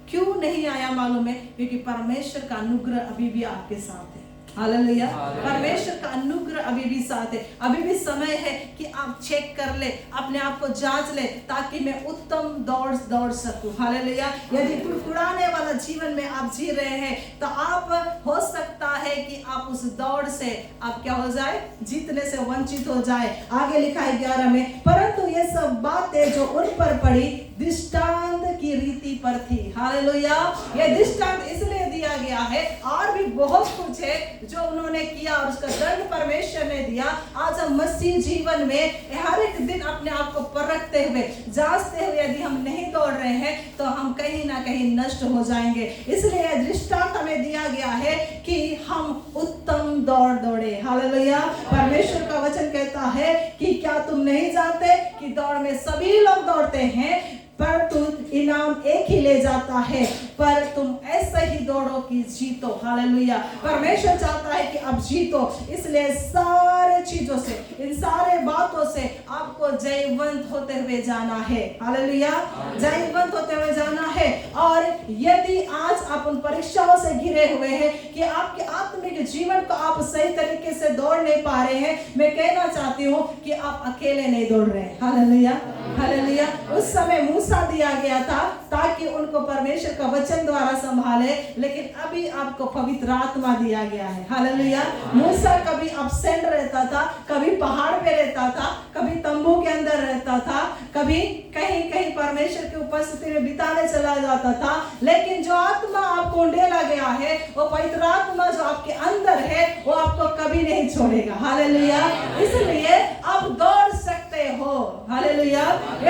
क्यों नहीं आया मालूम है? क्योंकि परमेश्वर का अनुग्रह अभी भी आपके साथ है। हालेलुया। परमेश्वर का अनुग्रह अभी भी साथ है। अभी भी समय है कि आप चेक कर ले, अपने आप को जांच ले, ताकि मैं उत्तम दौड़ सकूं। हालेलुया। यदि कुड़कुड़ाने वाला जीवन में आप जी रहे हैं तो आप हो सकता है कि आप उस दौड़ से आप क्या हो जाए? जीतने से वंचित हो जाए। आगे लिखा है 11 में, परंतु ये सब बातें जो उन पर पड़ी दृष्टांत की रीति पर थी। हालेलुया। ये दृष्टांत इसलिए दिया गया है, और भी बहुत कुछ है जो उन्होंने किया और उसका दंड परमेश्वर ने दिया। आज हम मसीह जीवन में हर एक दिन अपने आप को परखते हुए, जांचते हुए यदि हम नहीं दौड़ रहे हैं तो हम कहीं ना कहीं नष्ट हो जाएंगे। इसलिए दृष्टांत हमें दिया गया है कि हम उत्तम दौड़ दौड़े। हालेलुया। परमेश्वर का वचन कहता है कि क्या तुम नहीं जानते कि दौड़ में सभी लोग दौड़ते हैं पर तुम इनाम एक ही ले जाता है, पर तुम ऐसा ही दौड़ो कि जीतो। हालेलुया। परमेश्वर चाहता है कि आप जीतो, इसलिए सारे चीजों से, इन सारे बातों से आपको जयवंत होते हुए जाना है। हालेलुया। जयवंत होते हुए जाना है। और यदि आज आप उन परीक्षाओं से घिरे हुए हैं कि आपके आत्मिक जीवन को आप सही तरीके से दौड़ नहीं पा रहे हैं, मैं कहना चाहती हूँ कि आप अकेले नहीं दौड़ रहे हैं। हालेलुया। हालेलुया। उस समय मूसा दिया गया था ताकि उनको परमेश्वर का वचन द्वारा संभाले, लेकिन अभी आपको पवित्र आत्मा दिया गया है। हालेलुया। मूसा कभी अब्सेंट रहता था, कभी पहाड़ पे रहता था, कभी तंबू के अंदर रहता था, कभी कहीं कहीं परमेश्वर की उपस्थिति में बिताने चला जाता था, लेकिन जो आत्मा आपको उंडेला गया है, वो पवित्र आत्मा जो आपके अंदर है, वो आपको कभी नहीं छोड़ेगा। हालेलुया। इसलिए आप दौड़ सकते हो। हालेलुया।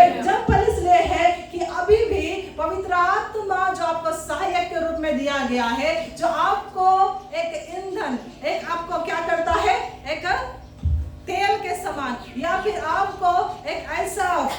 एग्जाम्पल इसलिए है कि अभी भी पवित्र आत्मा जो आपको सहायक के रूप में दिया गया है, जो आपको एक ईंधन, एक आपको क्या करता है, एक तेल के समान, या फिर आपको एक ऐसा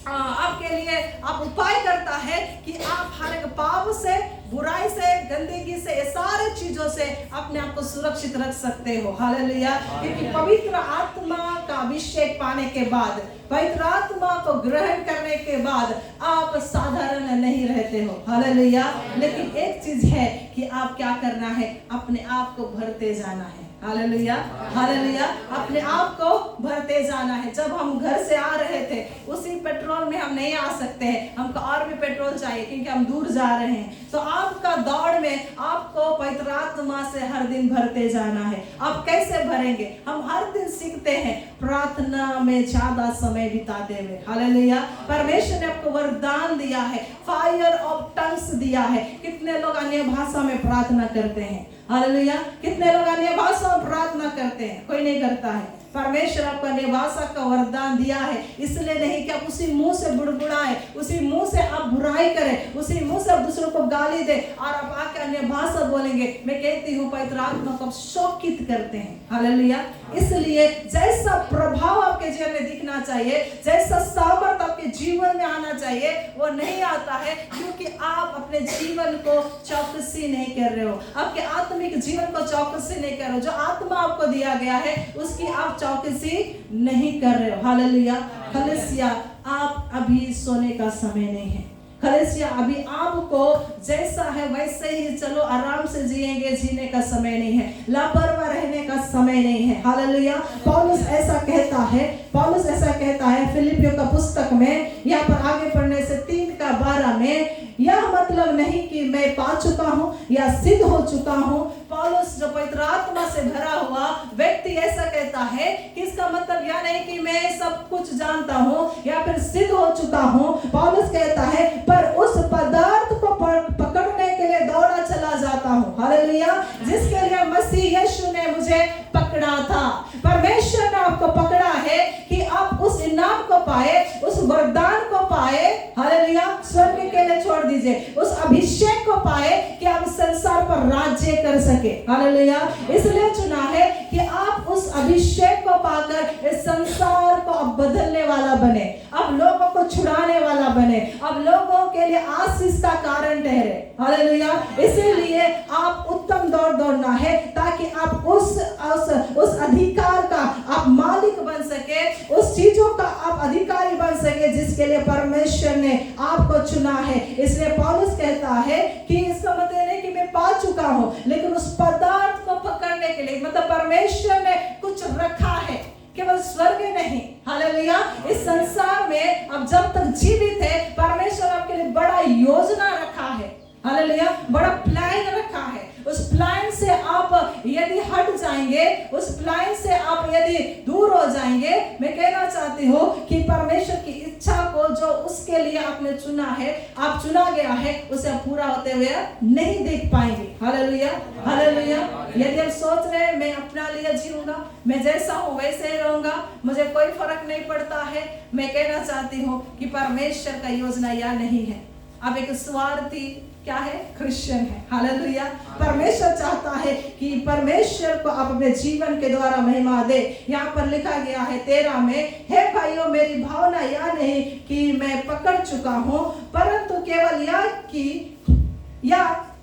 आप आपके लिए आप उपाय करता है कि आप हर एक पाप से, बुराई से, गंदगी से, ये सारे चीजों से अपने आप को सुरक्षित रख सकते हो। हालेलुया। क्योंकि पवित्र आत्मा का अभिषेक पाने के बाद, पवित्र आत्मा को ग्रहण करने के बाद आप साधारण नहीं रहते हो। हालेलुया। लेकिन एक चीज है कि आप क्या करना है, अपने आप को भरते जाना है। Hallelujah, hallelujah. अपने आप को भरते जाना है। जब हम घर से आ रहे थे उसी पेट्रोल में हम नहीं आ सकते हैं, हमको और भी पेट्रोल चाहिए क्योंकि हम दूर जा रहे हैं। तो आपका दौड़ में आपको पवित्र आत्मा से हर दिन भरते जाना है। आप कैसे भरेंगे? हम हर दिन सीखते हैं प्रार्थना में ज्यादा समय बिताते हुए। हालेलुया। परमेश्वर ने आपको वरदान दिया है, फायर ऑफ टंग्स दिया है। कितने लोग अन्य भाषा में प्रार्थना करते हैं? हालेलुया। कितने लोग अन्य भाषा में प्रार्थना करते हैं? कोई नहीं करता है। परमेश्वर आपको अन्य भाषा का वरदान दिया है, इसलिए नहीं कि आप उसी मुंह से बुड़बुड़ाए, उसी मुंह से आप बुराई करें, उसी मुंह से आप दूसरों को गाली दे और आप आके अन्य भाषा बोलेंगे। मैं कहती हूँ पवित्र आत्मा को शोकित करते हैं। हालेलुया। इसलिए जैसा प्रभाव आपके जीवन में दिखना चाहिए, जैसा सामर्थ आपके जीवन में आना चाहिए, वो नहीं आता है क्योंकि आप अपने जीवन को चौकसी नहीं कर रहे हो, आपके आत्मिक जीवन को चौकसी नहीं कर रहे हो। जो आत्मा आपको दिया गया है उसकी आप चौकसी नहीं कर रहे हो। हालेलुया। कलीसिया, आप अभी सोने का समय नहीं है। कलीसिया, अभी आपको जैसा है वैसे ही चलो, आराम से जिएंगे, जीने का समय नहीं है, लापरवाह रहने का समय नहीं है। हालेलुया। पौलुस ऐसा कहता है फिलिपियों का पुस्तक में, यहाँ पर आगे पढ़ने से 3:12 में, यह मतलब नहीं कि मैं पा चुका हूँ या सिद्ध हो चुका हूँ। पौलुस जो पवित्र आत्मा से भरा हुआ व्यक्ति ऐसा कहता है कि इसका मतलब यह नहीं कि मैं सब कुछ जानता हूँ या फिर सिद्ध हो चुका हूँ। पौलुस कहता है पर उस पदार्थ को पकड़ने के लिए दौड़ा चला जाता हूँ। हालेलुया। जिसके लिए मसीह यीशु ने मुझे पकड़ा था। परमेश्वर ने आपको पकड़ा है कि आप उस इनाम को पाए, उस वरदान को पाए। हालेलुया। स्वर्ग के लिए छोड़ दीजिए, उस अभिषेक को पाए कि आप संसार पर राज्य कर सके। हालेलुया। इसलिए चुना है कि आप उस अभिषेक को पाकर इस संसार को अब बदलने वाला बने, अब लोगों को छुड़ाने वाला बने, अब लोगों के लिए आशीष का कारण ठहरे। हालेलुया। इसीलिए आप उत्तम दौड़ दौड़ना है ताकि आप उस अधिकार का आप मालिक बन सके, उस चीजों का आप अधिकारी बन सके जिसके लिए परमेश्वर ने आपको चुना है। इसलिए पौलुस कहता है कि इसका मतलब नहीं कि मैं पा चुका हूं, लेकिन उस पदार्थ को पकड़ने के लिए, मतलब परमेश्वर ने कुछ रखा है, केवल स्वर्ग नहीं। हालेलुया। इस संसार में अब जब तक जीवित है, परमेश्वर आपके लिए बड़ा योजना रखा है। हालेलुया। बड़ा प्लान रखा है। उस प्लान से आप यदि हट जाएंगे, उस प्लान से आप यदि दूर हो जाएंगे, मैं कहना चाहती हूँ कि परमेश्वर की इच्छा को जो उसके लिए आपने चुना है, आप चुना गया है, उसे पूरा होते हुए नहीं देख पाएंगे। हालेलुया। हालेलुया। यदि आप सोच रहे हैं मैं अपना लिए जीऊंगा, मैं जैसा हूँ वैसे ही रहूंगा, मुझे कोई फर्क नहीं पड़ता है, मैं कहना चाहती हूँ कि परमेश्वर का योजना यह नहीं है। अब एक स्वार्थी क्या है? क्रिश्चियन है। हालेलुया। परमेश्वर चाहता है कि परमेश्वर को आप अपने जीवन के द्वारा महिमा दे। यहाँ पर लिखा गया है 13 में, हे भाइयों, मेरी भावना यह नहीं कि मैं पकड़ चुका हूँ, परंतु केवल यह कि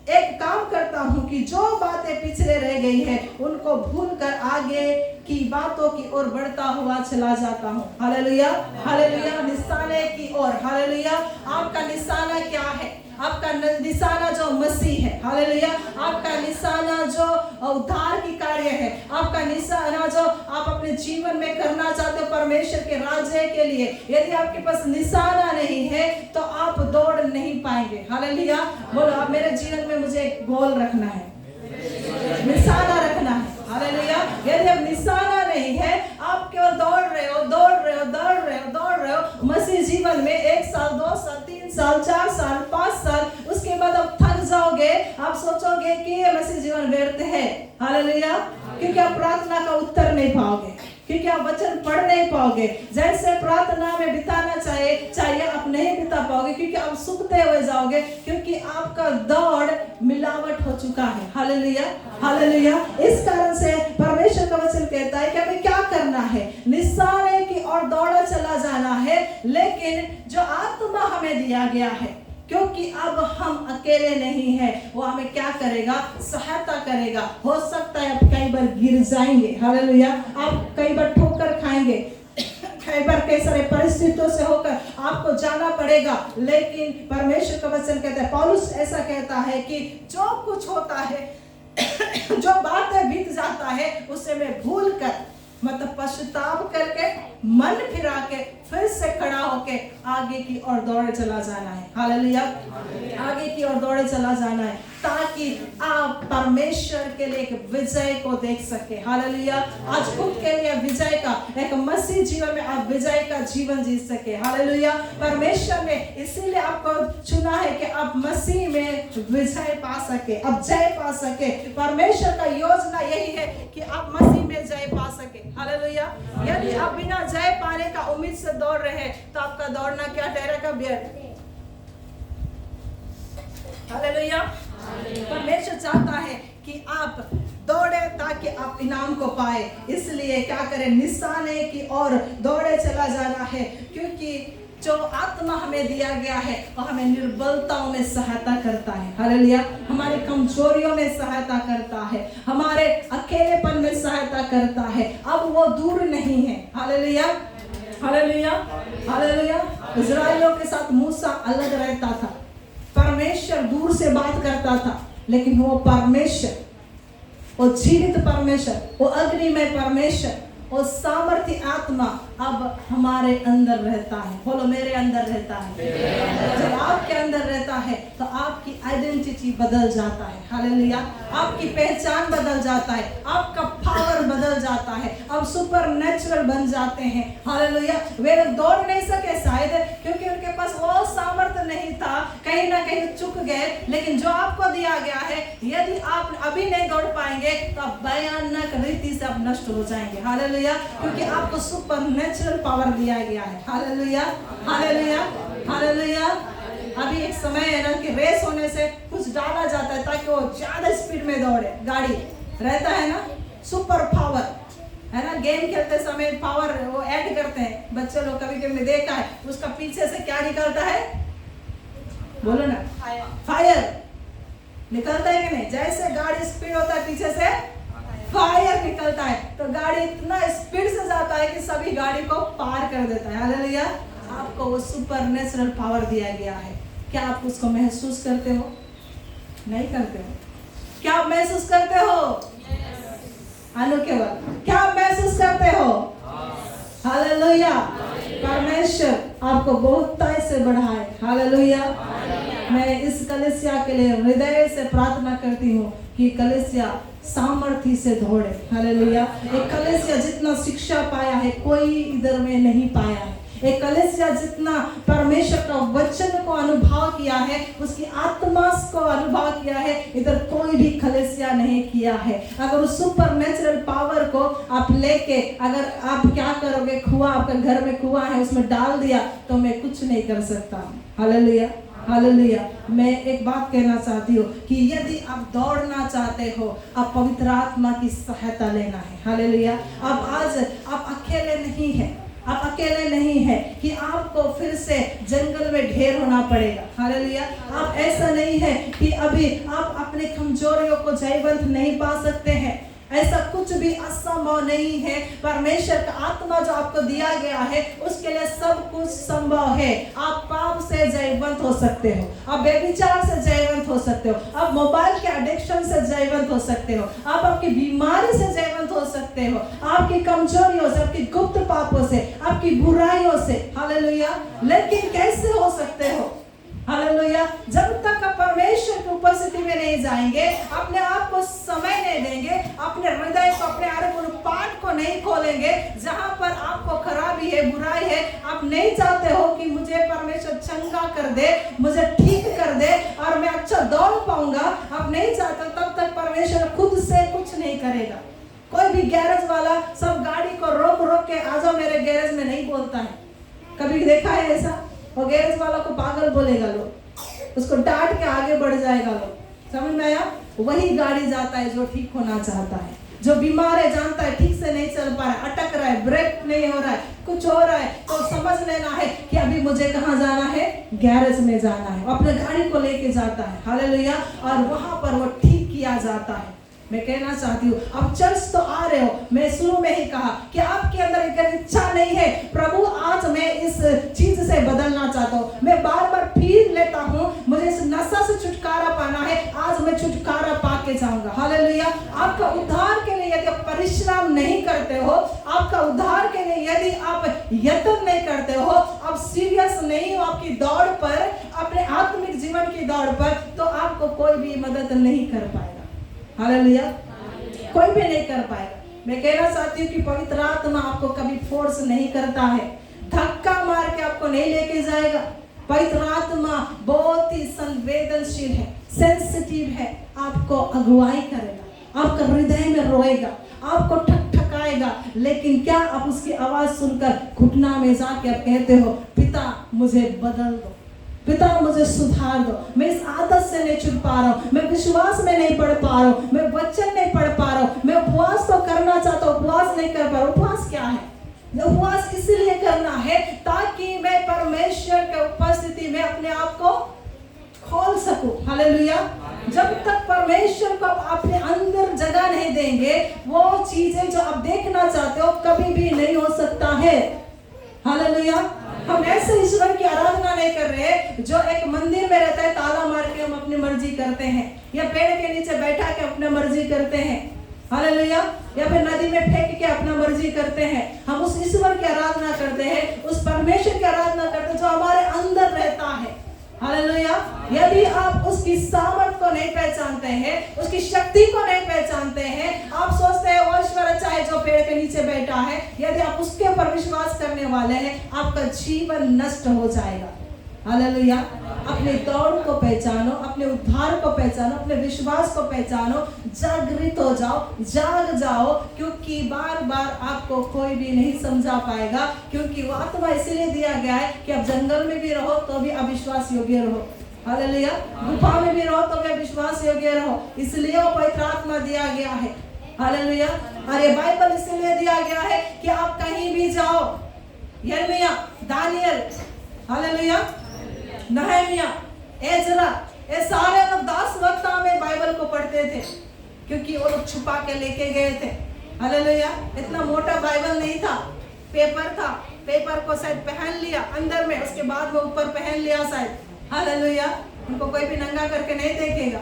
एक काम करता हूँ कि जो बातें पिछले रह गई है उनको भूलकर आगे की बातों की ओर बढ़ता हुआ चला जाता हूँ। हालेलुया। हालेलुया। निशाने की ओर। हालेलुया। आपका निशाना क्या है? आपका निशाना जो मसीह है। हालेलुया। आपका निशाना जो उद्धार की कार्य है, आपका निशाना जो आप अपने जीवन में करना चाहते हो परमेश्वर के राज्य के लिए, यदि आपके पास निशाना नहीं है तो आप दौड़ नहीं पाएंगे। हालेलुया। बोलो, आप मेरे जीवन में मुझे एक गोल रखना है, निशाना रखना है। हालेलुया। यदि अब निशाना नहीं है, आप केवल दौड़ रहे हो, मसीह जीवन में 1 साल, 2 साल, 3 साल, 4 साल, 5 साल, उसके बाद आप थक जाओगे, आप सोचोगे कि ये मसीह जीवन व्यर्थ है। हालेलुया। क्योंकि आप प्रार्थना का उत्तर नहीं पाओगे, क्योंकि आप वचन पढ़ नहीं पाओगे, जैसे प्रार्थना में बिताना चाहिए आप नहीं बिता पाओगे, क्योंकि आप सूखते हुए जाओगे, क्योंकि आपका दौड़ मिलावट हो चुका है। हालेलुया। हालेलुया। इस कारण से परमेश्वर का वचन कहता है कि हमें क्या करना है? निशाने की और दौड़ा चला जाना है, लेकिन जो आत्मा हमें दिया गया है, क्योंकि अब हम अकेले नहीं हैं, वो हमें क्या करेगा, सहायता करेगा। हो सकता है आप कई बार गिर जाएंगे, हालेलुया, आप कई बार ठोकर खाएंगे, कई बार कई सारे परिस्थितियों से होकर आपको जाना पड़ेगा, लेकिन परमेश्वर का वचन कहता है, पौलुस ऐसा कहता है कि जो कुछ होता है जो बातें बीत जाता है उसे मैं भूल कर, मतलब पश्चाताप करके, मन फिरा के, फिर से खड़ा होके आगे की ओर दौड़े चला जाना है। हालेलुया, आगे की ओर दौड़े चला जाना है, ताकि आप परमेश्वर के लिए एक विजय को देख सके। हालेलुया, आज खुद के लिए विजय का, एक मसीह जीवन में आप विजय का जीवन जी सके। हालेलुया, परमेश्वर ने इसीलिए आपको चुना है कि आप मसीह में विजय पा सके, अब जय पा सके। परमेश्वर का योजना यही है कि आप मसीह में जय पा सके। हालेलुया, यदि आप बिना जय पाने का उम्मीद से दौड़ रहे हैं तो आपका दौड़ना क्या ठहरेगा, व्यर्थ। हालेलुया, परमेश्वर चाहता है कि आप दौड़े ताकि आप इनाम को पाए, इसलिए क्या करें, निशाने की ओर दौड़े चला जाना है, क्योंकि जो आत्मा हमें दिया गया है वो हमें निर्बलताओं में सहायता करता है। हालेलुया, हमारी कमजोरियों में सहायता करता है, हमारे अकेलेपन में सहायता करता है। अब वो दूर नहीं है। Hallelujah, hallelujah, hallelujah. इस्राएलियों के साथ मूसा अलग रहता था, परमेश्वर दूर से बात करता था, लेकिन वो परमेश्वर, वो जीवित परमेश्वर, वो अग्निमय परमेश्वर, वो सामर्थ्य आत्मा अब हमारे अंदर रहता है। बोलो, मेरे अंदर रहता है। जब आपके अंदर रहता है तो आपकी आइडेंटिटी बदल जाता है। हालेलुया, आपकी पहचान बदल जाता है, आपका पावर बदल जाता है, आप सुपर नेचुरल बन जाते हैं। हालेलुया, वे लोग दौड़ नहीं सके शायद क्योंकि उनके पास वो सामर्थ्य नहीं था, कहीं ना कहीं चुक गए, लेकिन जो आपको दिया गया है, यदि आप अभी नहीं दौड़ पाएंगे तो आप भयानक रीति से आप नष्ट हो जाएंगे। हालेलुया, क्योंकि आपको सुपर नेचुरल पावर दिया गया है। Hallelujah, hallelujah, hallelujah. अभी एक समय है ना कि रेस होने से कुछ डाला जाता है ताकि वो ज्यादा स्पीड में दौड़े, गाड़ी रहता है ना, सुपर पावर है ना। गेम खेलते समय पावर वो ऐड करते हैं बच्चे लोग, कभी कभी देखा है, उसका पीछे से क्या निकलता है, बोलो ना, फायर निकलता है कि नहीं। जैसे गाड़ी स्पीड होता है पीछे से फायर निकलता है, तो गाड़ी इतना स्पीड से जाता है कि सभी गाड़ी को पार कर देता है। हालेलुया, आपको वो सुपर नेचुरल पावर दिया गया है। क्या आप उसको महसूस करते हो? नहीं करते हो? क्या आप महसूस करते हो? आलो केवल क्या आप महसूस करते हो? हालेलुया, परमेश्वर आपको बहुतायत से बढ़ाए। हालेलुया, मैं इस कलीसिया के लिए हृदय से प्रार्थना करती हूँ कि कलीसिया सामर्थ्य से दौड़े। हालेलुया, एक कलीसिया जितना शिक्षा पाया है कोई इधर में नहीं पाया है। एक कलीसिया जितना परमेश्वर का वचन को अनुभव किया है, उसकी आत्मा को अनुभव किया है, इधर कोई भी कलीसिया नहीं किया है। अगर उस सुपर नेचुरल पावर को आप लेके, अगर आप क्या करोगे, कुआं, आपके घर में कुआं है, उसमें डाल दिया तो मैं कुछ नहीं कर सकता। Hallelujah, hallelujah. मैं एक बात कहना चाहती हूँ कि यदि आप दौड़ना चाहते हो, आप पवित्र आत्मा की सहायता लेना है। हालेलुया, अब आज आप अकेले नहीं हैं, आप अकेले नहीं है कि आपको फिर से जंगल में ढेर होना पड़ेगा। हालेलुया, आप ऐसा नहीं है कि अभी आप अपने कमजोरियों को जयवंत नहीं पा सकते हैं, ऐसा कुछ भी असंभव नहीं है। परमेश्वर का आत्मा जो आपको दिया गया है उसके लिए सब कुछ संभव है। आप पाप से जयवंत हो सकते हो, आप बेविचार से जयवंत हो सकते हो, आप मोबाइल के एडिक्शन से जयवंत हो सकते हो, आप आपकी बीमारी से जयवंत हो सकते हो, आपकी कमजोरियों से, आपकी गुप्त पापों से, आपकी बुराइयों से। हालेलुया, लेकिन कैसे हो सकते हो? हालेलुया, जब तक आप परमेश्वर की उपस्थिति में नहीं जाएंगे, अपने आप को समय नहीं देंगे, अपने हृदय को, अपने अर्पण पाठ को नहीं खोलेंगे, जहां पर आपको खराबी है, बुराई है, आप नहीं चाहते हो कि मुझे परमेश्वर चंगा कर दे, मुझे ठीक कर दे और मैं अच्छा दौड़ पाऊंगा, आप नहीं चाहते, तब तक परमेश्वर खुद से कुछ नहीं करेगा। कोई भी गैरेज वाला सब गाड़ी को रोक रोक के आ जाओ मेरे गैरेज में नहीं बोलता है। कभी देखा है ऐसा? वो गैरेज वाला को पागल बोलेगा लोग, उसको डांट के आगे बढ़ जाएगा लोग। समझ में आया? वही गाड़ी जाता है जो ठीक होना चाहता है, जो बीमार है जानता है ठीक से नहीं चल पा रहा है, अटक रहा है, ब्रेक नहीं हो रहा है, कुछ हो रहा है, तो समझ लेना है कि अभी मुझे कहाँ जाना है, गैरेज में जाना है। अपने गाड़ी को लेके जाता है, हालेलुया, और वहां पर वो ठीक किया जाता है। मैं कहना चाहती हूँ, अब चर्च तो आ रहे हो, मैं शुरू में ही कहा कि आपके अंदर एक इच्छा नहीं है, प्रभु आज मैं इस चीज से बदलना चाहता हूँ, मैं बार बार फिर लेता हूँ, मुझे इस नशा से छुटकारा पाना है, आज मैं छुटकारा पा के जाऊंगा। हालेलुया। आपका उद्धार के लिए यदि आप परिश्रम नहीं करते हो, आपका उद्धार के लिए यदि आप यत्न नहीं करते हो, आप सीरियस नहीं हो आपकी दौड़ पर, अपने आत्मिक जीवन की दौड़ पर, तो आपको कोई भी मदद नहीं कर पाएगा। हालेलुया, कोई भी नहीं कर पाएगा। मैं कहना चाहती हूँ कि पवित्र आत्मा आपको कभी फोर्स नहीं करता है, धक्का मार के आपको नहीं लेके जाएगा। पवित्र आत्मा बहुत ही संवेदनशील है, सेंसिटिव है, आपको अगुवाई करेगा, आपका हृदय में रोएगा, आपको ठकठकाएगा, लेकिन क्या आप उसकी आवाज सुनकर घुटना में जाके आप कहते हो, पिता मुझे बदल दो, पिता मुझे सुधार दो, मैं इस आदत से नहीं छूट पा रहा हूँ, मैं विश्वास में नहीं पढ़ पा रहा हूँ, मैं वचन नहीं पढ़ पा रहा हूँ, मैं उपवास तो करना चाहता हूँ, उपवास नहीं कर पा रहा हूँ। उपवास क्या है? उपवास इसलिए करना है ताकि मैं परमेश्वर के उपस्थिति में अपने आप को खोल सकूं। हालेलुया। जब तक परमेश्वर को आप अपने अंदर जगह नहीं देंगे, वो चीजें जो आप देखना चाहते हो कभी भी नहीं हो सकता है। हालेलुया। हम ऐसे ईश्वर की आराधना नहीं कर रहे जो एक मंदिर में रहता है, ताला मार के हम अपनी मर्जी करते हैं, या पेड़ के नीचे बैठा के अपनी मर्जी करते हैं। हालेलुया। या फिर नदी में फेंक के अपना मर्जी करते हैं। हम उस ईश्वर की आराधना करते हैं, उस परमेश्वर की आराधना करते हैं जो हमारे अंदर रहता है। हालेलुया। यदि आप उसकी सामर्थ को नहीं पहचानते हैं, उसकी शक्ति को नहीं पहचानते हैं, आप सोचते हैं वो ईश्वर अच्छा है जो पेड़ के नीचे बैठा है, यदि आप उसके ऊपर विश्वास करने वाले हैं, आपका जीवन नष्ट हो जाएगा। हालेलुया। अपने दौड़ को पहचानो, अपने उद्धार को पहचानो, अपने विश्वास को पहचानो, जागृत हो जाओ, जाग जाओ, क्योंकि बार बार आपको कोई भी नहीं समझा पाएगा, क्योंकि वो आत्मा इसीलिए दिया गया है कि आप जंगल में भी रहो तो भी अविश्वास योग्य रहो। हालेलुया। गुफा में भी रहो तो भी विश्वास योग्य रहो, इसलिए वो पवित्र आत्मा दिया गया है। हालेलुया। और ये बाइबल इसलिए दिया गया है कि आप कहीं भी जाओ, यिर्मयाह, दानियल, हालेलुया, नहमिया, एजरा, ये सारे लोग 10 वक्त में बाइबल को पढ़ते थे, क्योंकि वो लोग छुपा के लेके गए थे। हालेलुया। इतना मोटा बाइबल नहीं था, पेपर था, पेपर को शायद पहन लिया अंदर में, उसके बाद वो ऊपर पहन लिया शायद। हालेलुया। उनको कोई भी नंगा करके नहीं देखेगा।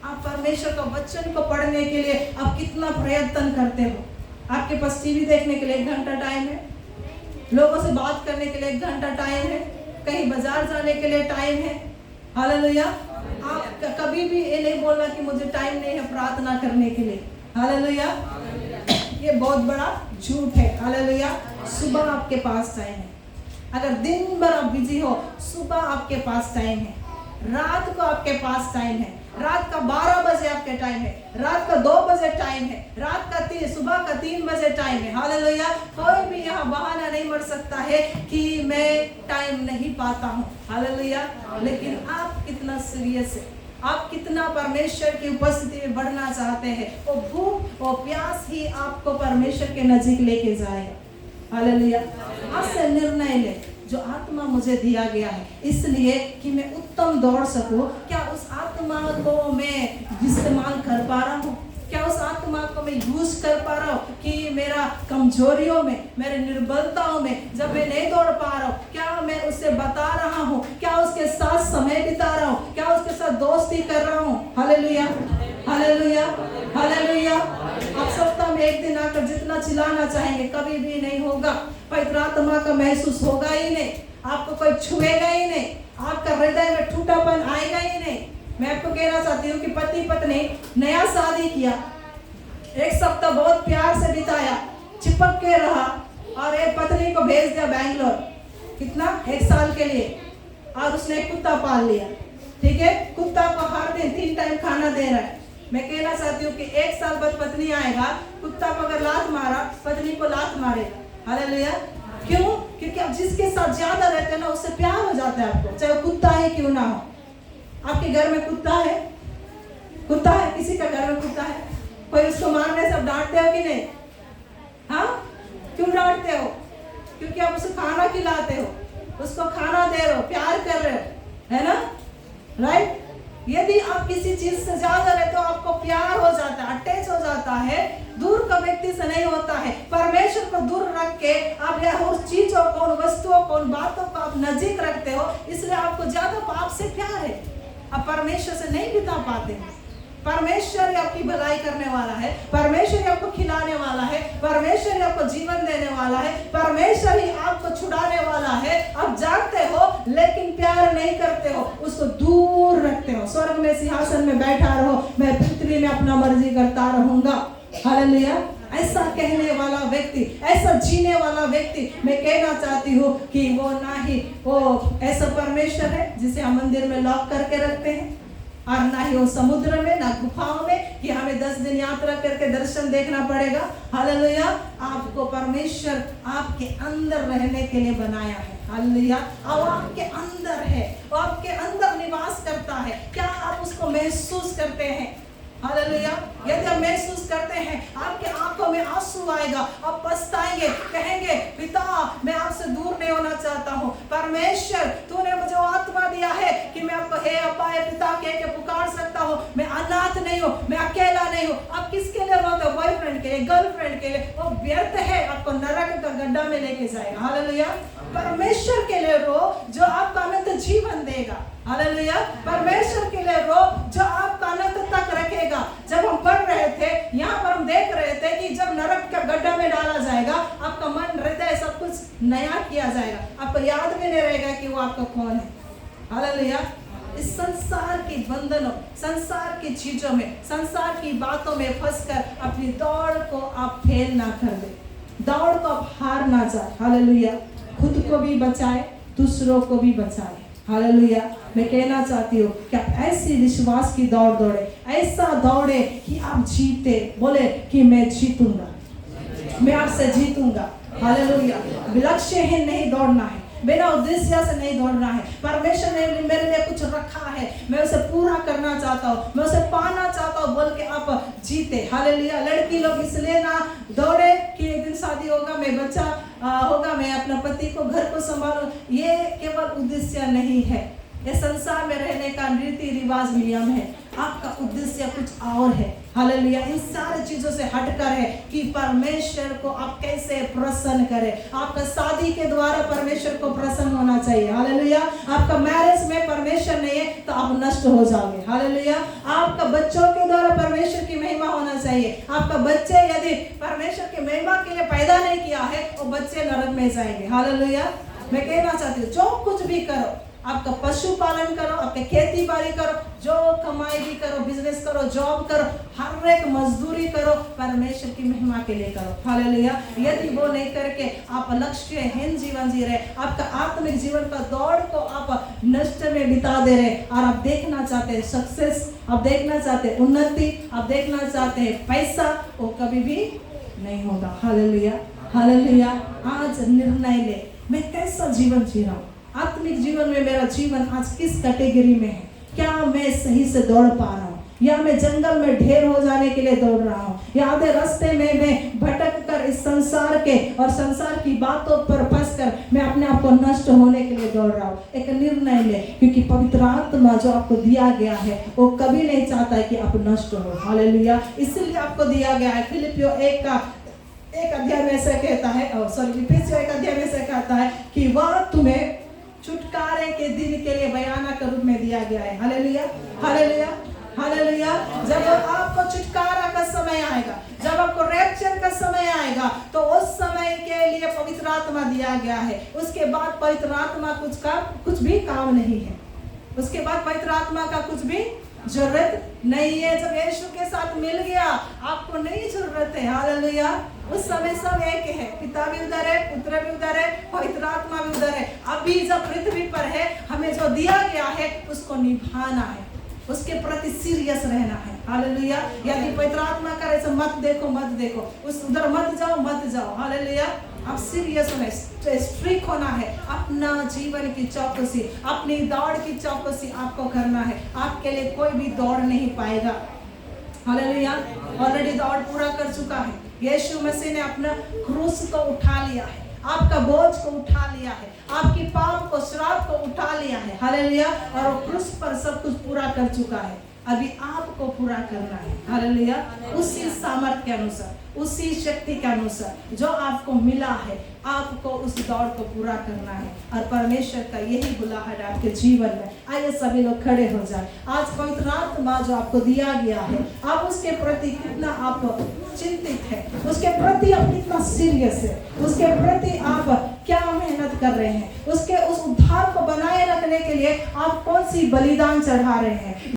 आप परमेश्वर का वचन को पढ़ने के लिए आप कितना प्रयत्न करते हो। आपके पास टीवी देखने के लिए 1 घंटा टाइम है, लोगों से बात करने के लिए 1 घंटा टाइम है, कहीं बाजार जाने के लिए टाइम है। हालेलुया। आप कभी भी ये नहीं बोलना कि मुझे टाइम नहीं है प्रार्थना करने के लिए। हालेलुया। ये बहुत बड़ा झूठ है। हालेलुया। सुबह आपके पास टाइम है, अगर दिन भर आप बिजी हो, सुबह आपके पास टाइम है, रात को आपके पास टाइम है, रात का 12 बजे आपके टाइम है, रात का 2 बजे टाइम है, रात का सुबह का 3 बजे टाइम है। हालेलुया। कोई भी यहाँ बहाना नहीं मर सकता है कि मैं टाइम नहीं पाता हूँ। हालेलुया। लेकिन आप कितना सीरियस है, आप कितना परमेश्वर की उपस्थिति में बढ़ना चाहते हैं, वो भूख वो प्यास ही आपको परमेश्वर के नजीक लेके जाएगा। हालेलुया। आज से निर्णय ले, जो आत्मा मुझे दिया गया है इसलिए कि मैं उत्तम दौड़ सकूं, क्या उस आत्मा को मैं इस्तेमाल कर पा रहा हूँ? क्या उस आत्मा को मैं यूज कर पा रहा हूँ कि मेरा कमजोरियों में, मेरे निर्बलताओं में जब मैं नहीं दौड़ पा रहा हूँ, क्या मैं उसे बता रहा हूँ? क्या उसके साथ समय बिता रहा हूँ? क्या उसके साथ दोस्ती कर रहा हूँ? हालेलुया। हालेलुया। हालेलुया। आप सप्ताह में 1 दिन आकर जितना चिल्लाना चाहेंगे कभी भी नहीं होगा। पवित्र आत्मा का महसूस होगा ही नहीं, आपको कोई छुएगा ही नहीं, आपका हृदय में टूटापन आएगा ही नहीं। मैं आपको कहना चाहती हूँ कि पति पत्नी नया शादी किया, 1 सप्ताह बहुत प्यार से बिताया, चिपक के रहा, और एक पत्नी को भेज दिया बैंगलोर, कितना 1 साल के लिए, और उसने एक कुत्ता पाल लिया। ठीक है, कुत्ता को हर दिन 3 टाइम खाना दे रहा है। मैं कहना चाहती हूँ कि 1 साल बाद पत्नी आएगा, कुत्ता को अगर लात मारा, पत्नी को लात मारेगा। हालेलुया। क्यों? क्योंकि आप जिसके साथ ज्यादा रहते हैं ना, उससे प्यार हो जाता है आपको, चाहे वो कुत्ता ही क्यों ना हो। आपके घर में कुत्ता है? कुत्ता है? किसी का घर में कुत्ता है? कोई उसको मारने से आप डांटते हो कि नहीं? हाँ, क्यों डांटते हो? क्योंकि आप उसको खाना खिलाते हो, उसको खाना दे रहे हो, प्यार कर रहे हो, है ना? राइट? यदि आप किसी चीज से ज्यादा रहे तो आपको प्यार हो जाता है, अटैच हो जाता है, दूर का व्यक्ति से नहीं होता है। परमेश्वर को दूर रख के आप उस चीजों को, उन वस्तुओं को, उन बातों को आप नजीक रखते हो, इसलिए आपको ज्यादा पाप से प्यार है। आप परमेश्वर से नहीं बिता पाते। परमेश्वर ही आपकी भलाई करने वाला है, परमेश्वर ही आपको खिलाने वाला है, परमेश्वर ही आपको जीवन देने वाला है, परमेश्वर ही आपको छुड़ाने वाला है। आप जानते हो लेकिन प्यार नहीं करते हो, उसको दूर रखते हो। स्वर्ग में सिंहासन में बैठा रहो, मैं पृथ्वी में अपना मर्जी करता रहूंगा। हालेलुया। ऐसा कहने वाला व्यक्ति, ऐसा जीने वाला व्यक्ति, मैं कहना चाहती हूँ कि वो ना ही वो ऐसा परमेश्वर है जिसे हम मंदिर में लॉक करके रखते हैं, और ना ही वो समुद्र में, ना गुफाओं में कि हमें 10 दिन यात्रा करके दर्शन देखना पड़ेगा। हालेलुया। आपको परमेश्वर आपके अंदर रहने के लिए बनाया है। हालेलुया। और आपके अंदर है, वो आपके अंदर निवास करता है। क्या आप उसको महसूस करते हैं? हालेलुया। यदि आप महसूस करते हैं, आपके आंखों में आंसू आएगा, आप पछताएंगे, कहेंगे पिता मैं आपसे दूर नहीं होना चाहता हूँ। परमेश्वर तूने मुझे आत्मा दिया है कि मैं आपको हे अब्बा हे पिता कह के पुकार सकता हूँ। मैं अनाथ नहीं हूँ, मैं अकेला नहीं हूँ। आप किसके लिए रोते हो? बॉयफ्रेंड के लिए, गर्लफ्रेंड के लिए। वो व्यर्थ है, आपको नरक का गड्ढा में लेके जाएगा। हालेलुया। परमेश्वर के लिए रो जो आपका अनंत जीवन देगा। हालेलुया। परमेश्वर के लिए रो जो आपका अनंत तक रखेगा। जब हम पढ़ रहे थे यहाँ पर हम देख रहे थे कि जब नरक का गड्ढा में डाला जाएगा, आपका मन, हृदय सब कुछ नया किया जाएगा। आपको याद भी नहीं रहेगा कि वो आपका कौन है। हालेलुया। इस संसार के बंधनों, संसार की चीजों में, संसार की बातों में फंसकर अपनी दौड़ को आप फेल ना कर दे, दौड़ को आप हार ना जाए। हालेलुया। खुद को भी बचाए, दूसरों को भी बचाए। हालेलुया। मैं कहना चाहती हूँ कि आप ऐसी विश्वास की दौड़ दौड़े, ऐसा दौड़े कि आप जीते, बोले कि मैं जीतूंगा, मैं आपसे जीतूंगा। हालेलुया। लक्ष्यहीन नहीं दौड़ना है, बिना उद्देश्य से नहीं दौड़ना है। परमेश्वर ने मेरे लिए कुछ रखा है, मैं उसे पूरा करना चाहता हूँ, मैं उसे पाना चाहता हूँ, बोल के आप जीते। हालेलुया। लड़की लोग इसलिए ना दौड़े कि एक दिन शादी होगा, मैं बच्चा होगा, मैं अपना पति को, घर को संभालूं, ये केवल उद्देश्य नहीं है। ये संसार में रहने का रीति रिवाज नियम है। आपका उद्देश्य कुछ और है। हालेलुया। इन सारी चीजों से हटकर है कि परमेश्वर को आप कैसे प्रसन्न करें। आपका शादी के द्वारा परमेश्वर को प्रसन्न होना चाहिए। हालेलुया। आपका मैरिज में परमेश्वर नहीं है तो आप नष्ट हो जाओगे। हालेलुया। आपका बच्चों के द्वारा परमेश्वर की महिमा होना चाहिए। आपका बच्चे यदि परमेश्वर की महिमा के लिए पैदा नहीं किया है, वो बच्चे नरक में जाएंगे। हालेलुया। मैं कहना चाहती हूँ जो कुछ भी करो, आपका पशुपालन करो, आपके खेती बाड़ी करो, जो कमाई भी करो, बिजनेस करो, जॉब करो, हर एक मजदूरी करो, परमेश्वर की महिमा के लिए करो। हालेलुया। यदि वो नहीं करके आप लक्ष्यहीन जीवन जी रहे, आपका आत्मिक जीवन का दौड़ को आप नष्ट में बिता दे रहे, और आप देखना चाहते हैं सक्सेस, आप देखना चाहते हैं उन्नति, आप देखना चाहते हैं पैसा, वो कभी भी नहीं होगा। हालेलुया। हालेलुया। आज निर्णय ले, मैं कैसा जीवन जी रहा हूँ। आत्मिक जीवन में मेरा जीवन आज किस कैटेगरी में है? क्या मैं सही से दौड़ पा रहा हूँ, या मैं जंगल में ढेर हो जाने के लिए दौड़ रहा हूँ, या आधे रास्ते में मैं भटक कर इस संसार के और संसार की बातों पर फंसकर मैं अपने आप को नष्ट होने के लिए दौड़ रहा हूँ। एक निर्णय ले, क्योंकि पवित्र आत्मा जो आपको दिया गया है वो कभी नहीं चाहता है कि आप नष्ट हो। हालेलुया। इसलिए आपको दिया गया है। फिलिपियों 1 अध्याय में ऐसा कहता है, इफिसियों 1 अध्याय में ऐसा कहता है कि वह तुम्हें छुटकारे के दिन के लिए भयानक रूप में दिया गया है। हालेलुया। हालेलुया। हालेलुया। जब आपको छुटकारा का समय आएगा, जब आपको रैप्चर का समय आएगा, तो उस समय के लिए पवित्र आत्मा दिया गया है। उसके बाद पवित्र आत्मा कुछ भी काम नहीं है। उसके बाद पवित्र आत्मा का कुछ भी जरूरत नहीं है। जब यीशु के साथ मिल गया, आपको नहीं जरूरत है। हालेलुया। उस समय सब एक है, पिता भी उधर है, पुत्र भी उधर है, पवित्र आत्मा भी उधर है। अभी जब पृथ्वी पर है, हमें जो दिया गया है उसको निभाना है, उसके प्रति सीरियस रहना है। हालेलुया। यदि पवित्र आत्मा करे तो मत देखो, उस उधर मत जाओ। हालेलुया। आप सीरियस होना है, स्ट्रिक्ट होना है। अपना जीवन की चौकसी, अपनी दौड़ की चौकसी आपको करना है। आपके लिए कोई भी दौड़ नहीं पाएगा। हालेलुया। ऑलरेडी दौड़ पूरा कर चुका है। यीशु मसीह ने अपना क्रूस को उठा लिया है, आपका बोझ को उठा लिया है, आपकी पाप को, श्राप को उठा लिया है। हालेलुया। और वो क्रूस पर सब कुछ पूरा कर चुका है। अभी आपको पूरा करना है। हालेलुया। उसी सामर्थ्य के अनुसार, उसी शक्ति के अनुसार जो आपको मिला है, आपको उस दौड़ को पूरा करना है। और परमेश्वर का यही बुलाहट है आपके जीवन में। आइए सभी लोग खड़े हो जाए। आज पवित्र आत्मा जो आपको दिया गया है, आप उसके प्रति कितना आप चिंतित है, उसके प्रति आप कितना सीरियस है, उसके प्रति आप क्या मेहनत कर रहे हैं, उसके उस उद्धार को बनाए रखने के लिए आप कौन सी बलिदान चढ़ा रहे हैं।